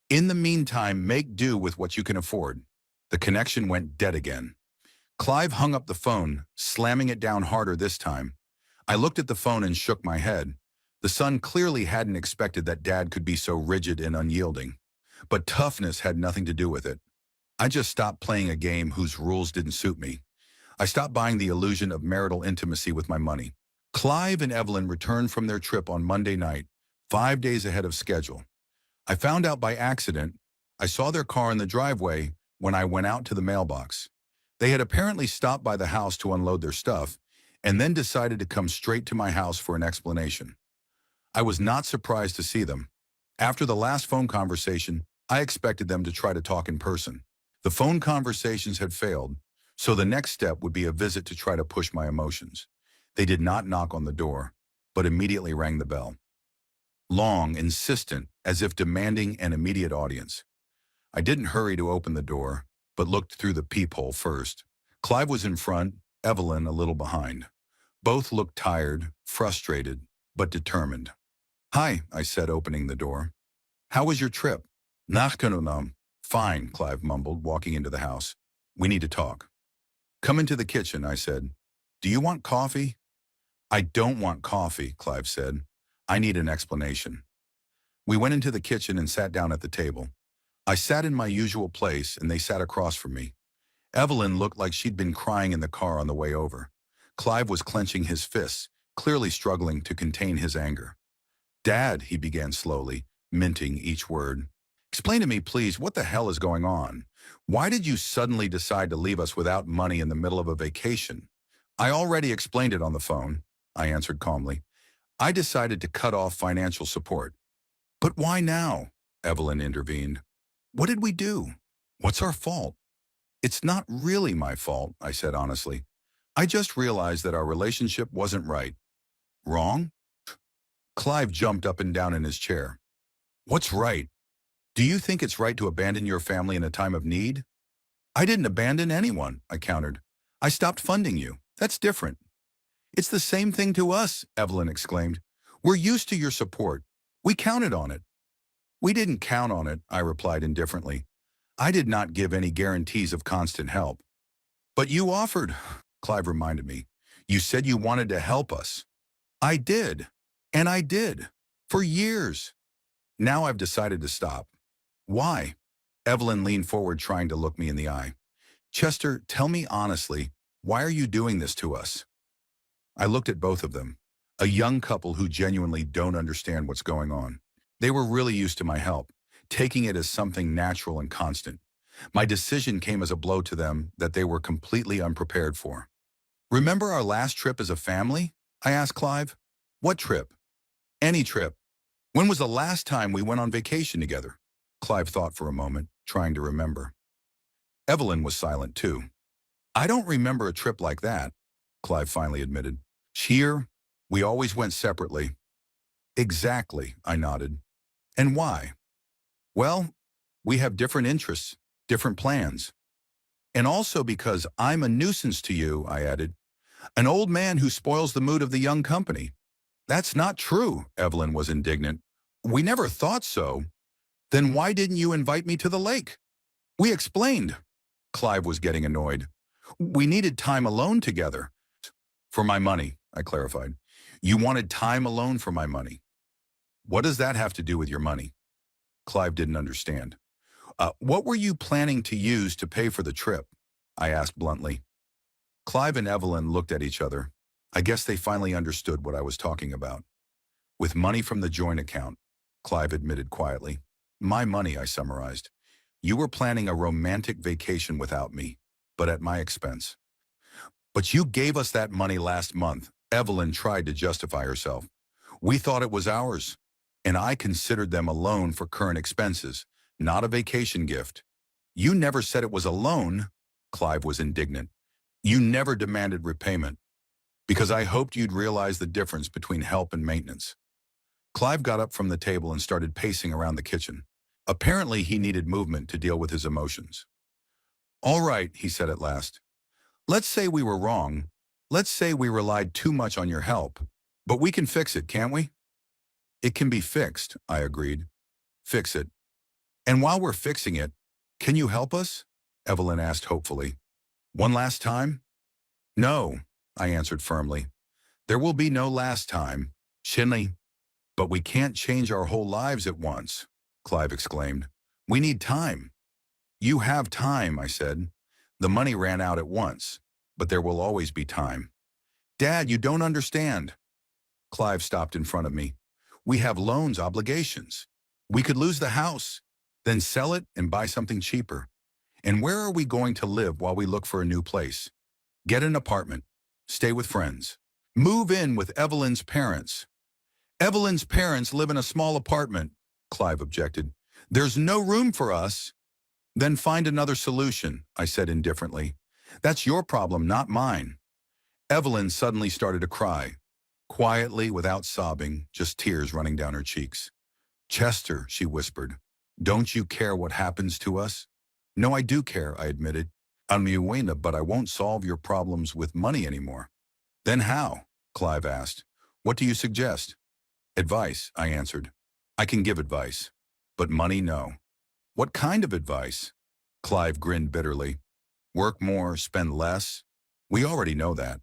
In the meantime, make do with what you can afford. The connection went dead again. Clive hung up the phone, slamming it down harder this time. I looked at the phone and shook my head. The son clearly hadn't expected that Dad could be so rigid and unyielding. But toughness had nothing to do with it. I just stopped playing a game whose rules didn't suit me. I stopped buying the illusion of marital intimacy with my money. Clive and Evelyn returned from their trip on Monday night, 5 days ahead of schedule. I found out by accident. I saw their car in the driveway when I went out to the mailbox. They had apparently stopped by the house to unload their stuff and then decided to come straight to my house for an explanation. I was not surprised to see them. After the last phone conversation, I expected them to try to talk in person. The phone conversations had failed, so the next step would be a visit to try to push my emotions. They did not knock on the door, but immediately rang the bell. Long, insistent, as if demanding an immediate audience. I didn't hurry to open the door, but looked through the peephole first. Clive was in front, Evelyn a little behind. Both looked tired, frustrated, but determined. "Hi," I said, opening the door. "How was your trip?" "Nachkanunam." "Fine," Clive mumbled, walking into the house. "We need to talk." "Come into the kitchen," I said. "Do you want coffee?" "I don't want coffee," Clive said. "I need an explanation." We went into the kitchen and sat down at the table. I sat in my usual place, and they sat across from me. Evelyn looked like she'd been crying in the car on the way over. Clive was clenching his fists, clearly struggling to contain his anger. "Dad," he began slowly, minting each word. "Explain to me, please, what the hell is going on? Why did you suddenly decide to leave us without money in the middle of a vacation?" "I already explained it on the phone," I answered calmly. "I decided to cut off financial support." "But why now?" Evelyn intervened. "What did we do? What's our fault?" "It's not really my fault," I said honestly. "I just realized that our relationship wasn't right." "Wrong?" Clive jumped up and down in his chair. "What's right? Do you think it's right to abandon your family in a time of need?" "I didn't abandon anyone," I countered. "I stopped funding you. That's different." "It's the same thing to us," Evelyn exclaimed. "We're used to your support. We counted on it." "We didn't count on it," I replied indifferently. "I did not give any guarantees of constant help." "But you offered," Clive reminded me. "You said you wanted to help us." "I did. And I did. For years. Now I've decided to stop." "Why?" Evelyn leaned forward, trying to look me in the eye. "Chester, tell me honestly, why are you doing this to us?" I looked at both of them, a young couple who genuinely don't understand what's going on. They were really used to my help, taking it as something natural and constant. My decision came as a blow to them that they were completely unprepared for. "Remember our last trip as a family?" I asked Clive. "What trip?" "Any trip. When was the last time we went on vacation together?" Clive thought for a moment, trying to remember. Evelyn was silent too. "I don't remember a trip like that," Clive finally admitted. "Here, we always went separately." "Exactly," I nodded. "And why?" "Well, we have different interests, different plans. And also because I'm a nuisance to you," I added. "An old man who spoils the mood of the young company." "That's not true," Evelyn was indignant. "We never thought so." "Then why didn't you invite me to the lake?" "We explained." Clive was getting annoyed. "We needed time alone together." "For my money," I clarified. "You wanted time alone for my money." "What does that have to do with your money?" Clive didn't understand. What were you planning to use to pay for the trip?" I asked bluntly. Clive and Evelyn looked at each other. I guess they finally understood what I was talking about. "With money from the joint account," Clive admitted quietly. "My money," I summarized. "You were planning a romantic vacation without me, but at my expense." "But you gave us that money last month," Evelyn tried to justify herself. "We thought it was ours, and I considered them a loan for current expenses, not a vacation gift." "You never said it was a loan," Clive was indignant. "You never demanded repayment, because I hoped you'd realize the difference between help and maintenance." Clive got up from the table and started pacing around the kitchen. Apparently, he needed movement to deal with his emotions. "All right," he said at last. "Let's say we were wrong. Let's say we relied too much on your help. But we can fix it, can't we?" "It can be fixed," I agreed. "Fix it. And while we're fixing it, can you help us?" Evelyn asked hopefully. "One last time?" "No," I answered firmly. "There will be no last time, Shinley." "But we can't change our whole lives at once," Clive exclaimed. "We need time." "You have time," I said. "The money ran out at once, but there will always be time." "Dad, you don't understand." Clive stopped in front of me. "We have loans, obligations. We could lose the house, then sell it and buy something cheaper. And where are we going to live while we look for a new place? Get an apartment. Stay with friends. Move in with Evelyn's parents." "Evelyn's parents live in a small apartment," Clive objected. "There's no room for us." "Then find another solution," I said indifferently. "That's your problem, not mine." Evelyn suddenly started to cry, quietly without sobbing, just tears running down her cheeks. Chester, she whispered, don't you care what happens to us? No, I do care, I admitted. I'm Uwena, but I won't solve your problems with money anymore. Then how? Clive asked. What do you suggest? Advice, I answered. I can give advice, but money, no. What kind of advice? Clive grinned bitterly. Work more, spend less? We already know that.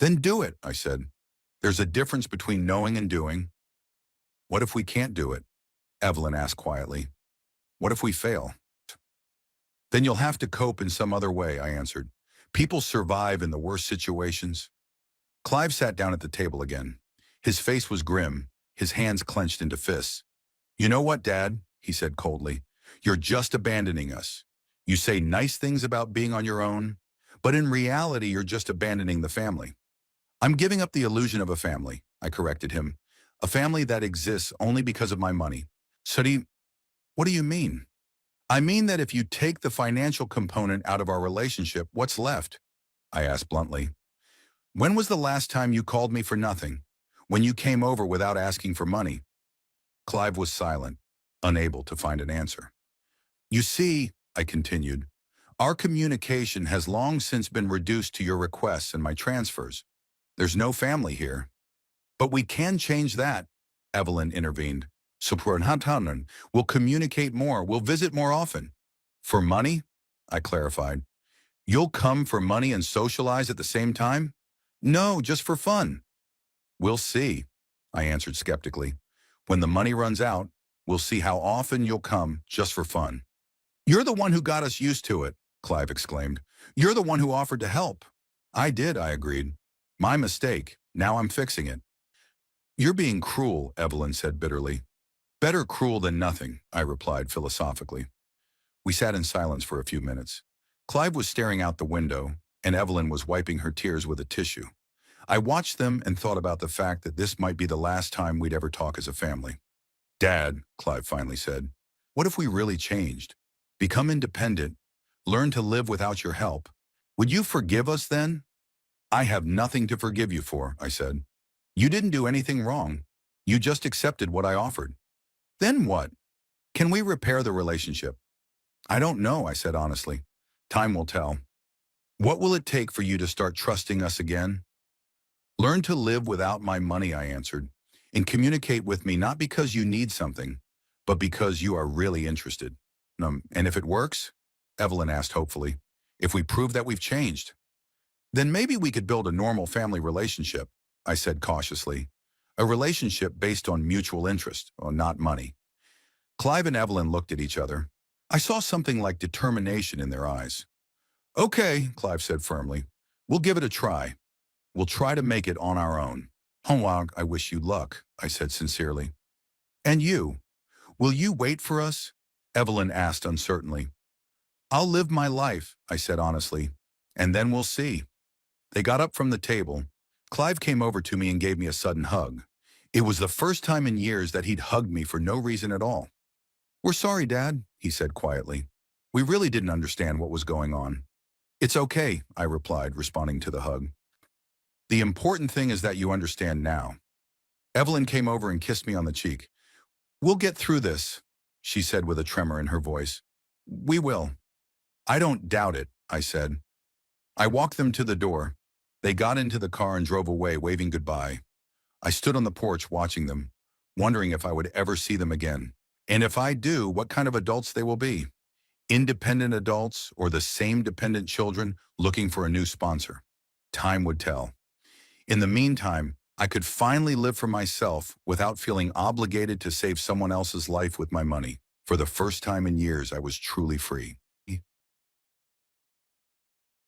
Then do it, I said. There's a difference between knowing and doing. What if we can't do it? Evelyn asked quietly. What if we fail? Then you'll have to cope in some other way, I answered. People survive in the worst situations. Clive sat down at the table again. His face was grim, his hands clenched into fists. You know what, Dad? He said coldly. You're just abandoning us. You say nice things about being on your own, but in reality, you're just abandoning the family. I'm giving up the illusion of a family, I corrected him. A family that exists only because of my money. Sadi, what do you mean? I mean that if you take the financial component out of our relationship, what's left? I asked bluntly. When was the last time you called me for nothing? When you came over without asking for money? Clive was silent, unable to find an answer. You see, I continued, our communication has long since been reduced to your requests and my transfers. There's no family here. But we can change that, Evelyn intervened. Supranhatanan, we'll communicate more, we'll visit more often. For money? I clarified. You'll come for money and socialize at the same time? No, just for fun. We'll see, I answered skeptically. When the money runs out, we'll see how often you'll come just for fun. You're the one who got us used to it, Clive exclaimed. You're the one who offered to help. I did, I agreed. My mistake. Now I'm fixing it. You're being cruel, Evelyn said bitterly. Better cruel than nothing, I replied philosophically. We sat in silence for a few minutes. Clive was staring out the window, and Evelyn was wiping her tears with a tissue. I watched them and thought about the fact that this might be the last time we'd ever talk as a family. Dad, Clive finally said, what if we really changed? Become independent, learn to live without your help. Would you forgive us then? I have nothing to forgive you for, I said. You didn't do anything wrong. You just accepted what I offered. Then what? Can we repair the relationship? I don't know, I said honestly. Time will tell. What will it take for you to start trusting us again? Learn to live without my money, I answered, and communicate with me not because you need something, but because you are really interested. And if it works? Evelyn asked hopefully. If we prove that we've changed? Then maybe we could build a normal family relationship, I said cautiously. A relationship based on mutual interest, or not money. Clive and Evelyn looked at each other. I saw something like determination in their eyes. Okay, Clive said firmly. We'll give it a try. We'll try to make it on our own. Hongwag, I wish you luck, I said sincerely. And you? Will you wait for us? Evelyn asked uncertainly. I'll live my life, I said honestly, and then we'll see. They got up from the table. Clive came over to me and gave me a sudden hug. It was the first time in years that he'd hugged me for no reason at all. We're sorry, Dad, he said quietly. We really didn't understand what was going on. It's okay, I replied, responding to the hug. The important thing is that you understand now. Evelyn came over and kissed me on the cheek. We'll get through this, she said with a tremor in her voice. We will. I don't doubt it, I said. I walked them to the door. They got into the car and drove away, waving goodbye. I stood on the porch watching them, wondering if I would ever see them again. And if I do, what kind of adults they will be. Independent adults or the same dependent children looking for a new sponsor. Time would tell. In the meantime, I could finally live for myself without feeling obligated to save someone else's life with my money. For the first time in years, I was truly free.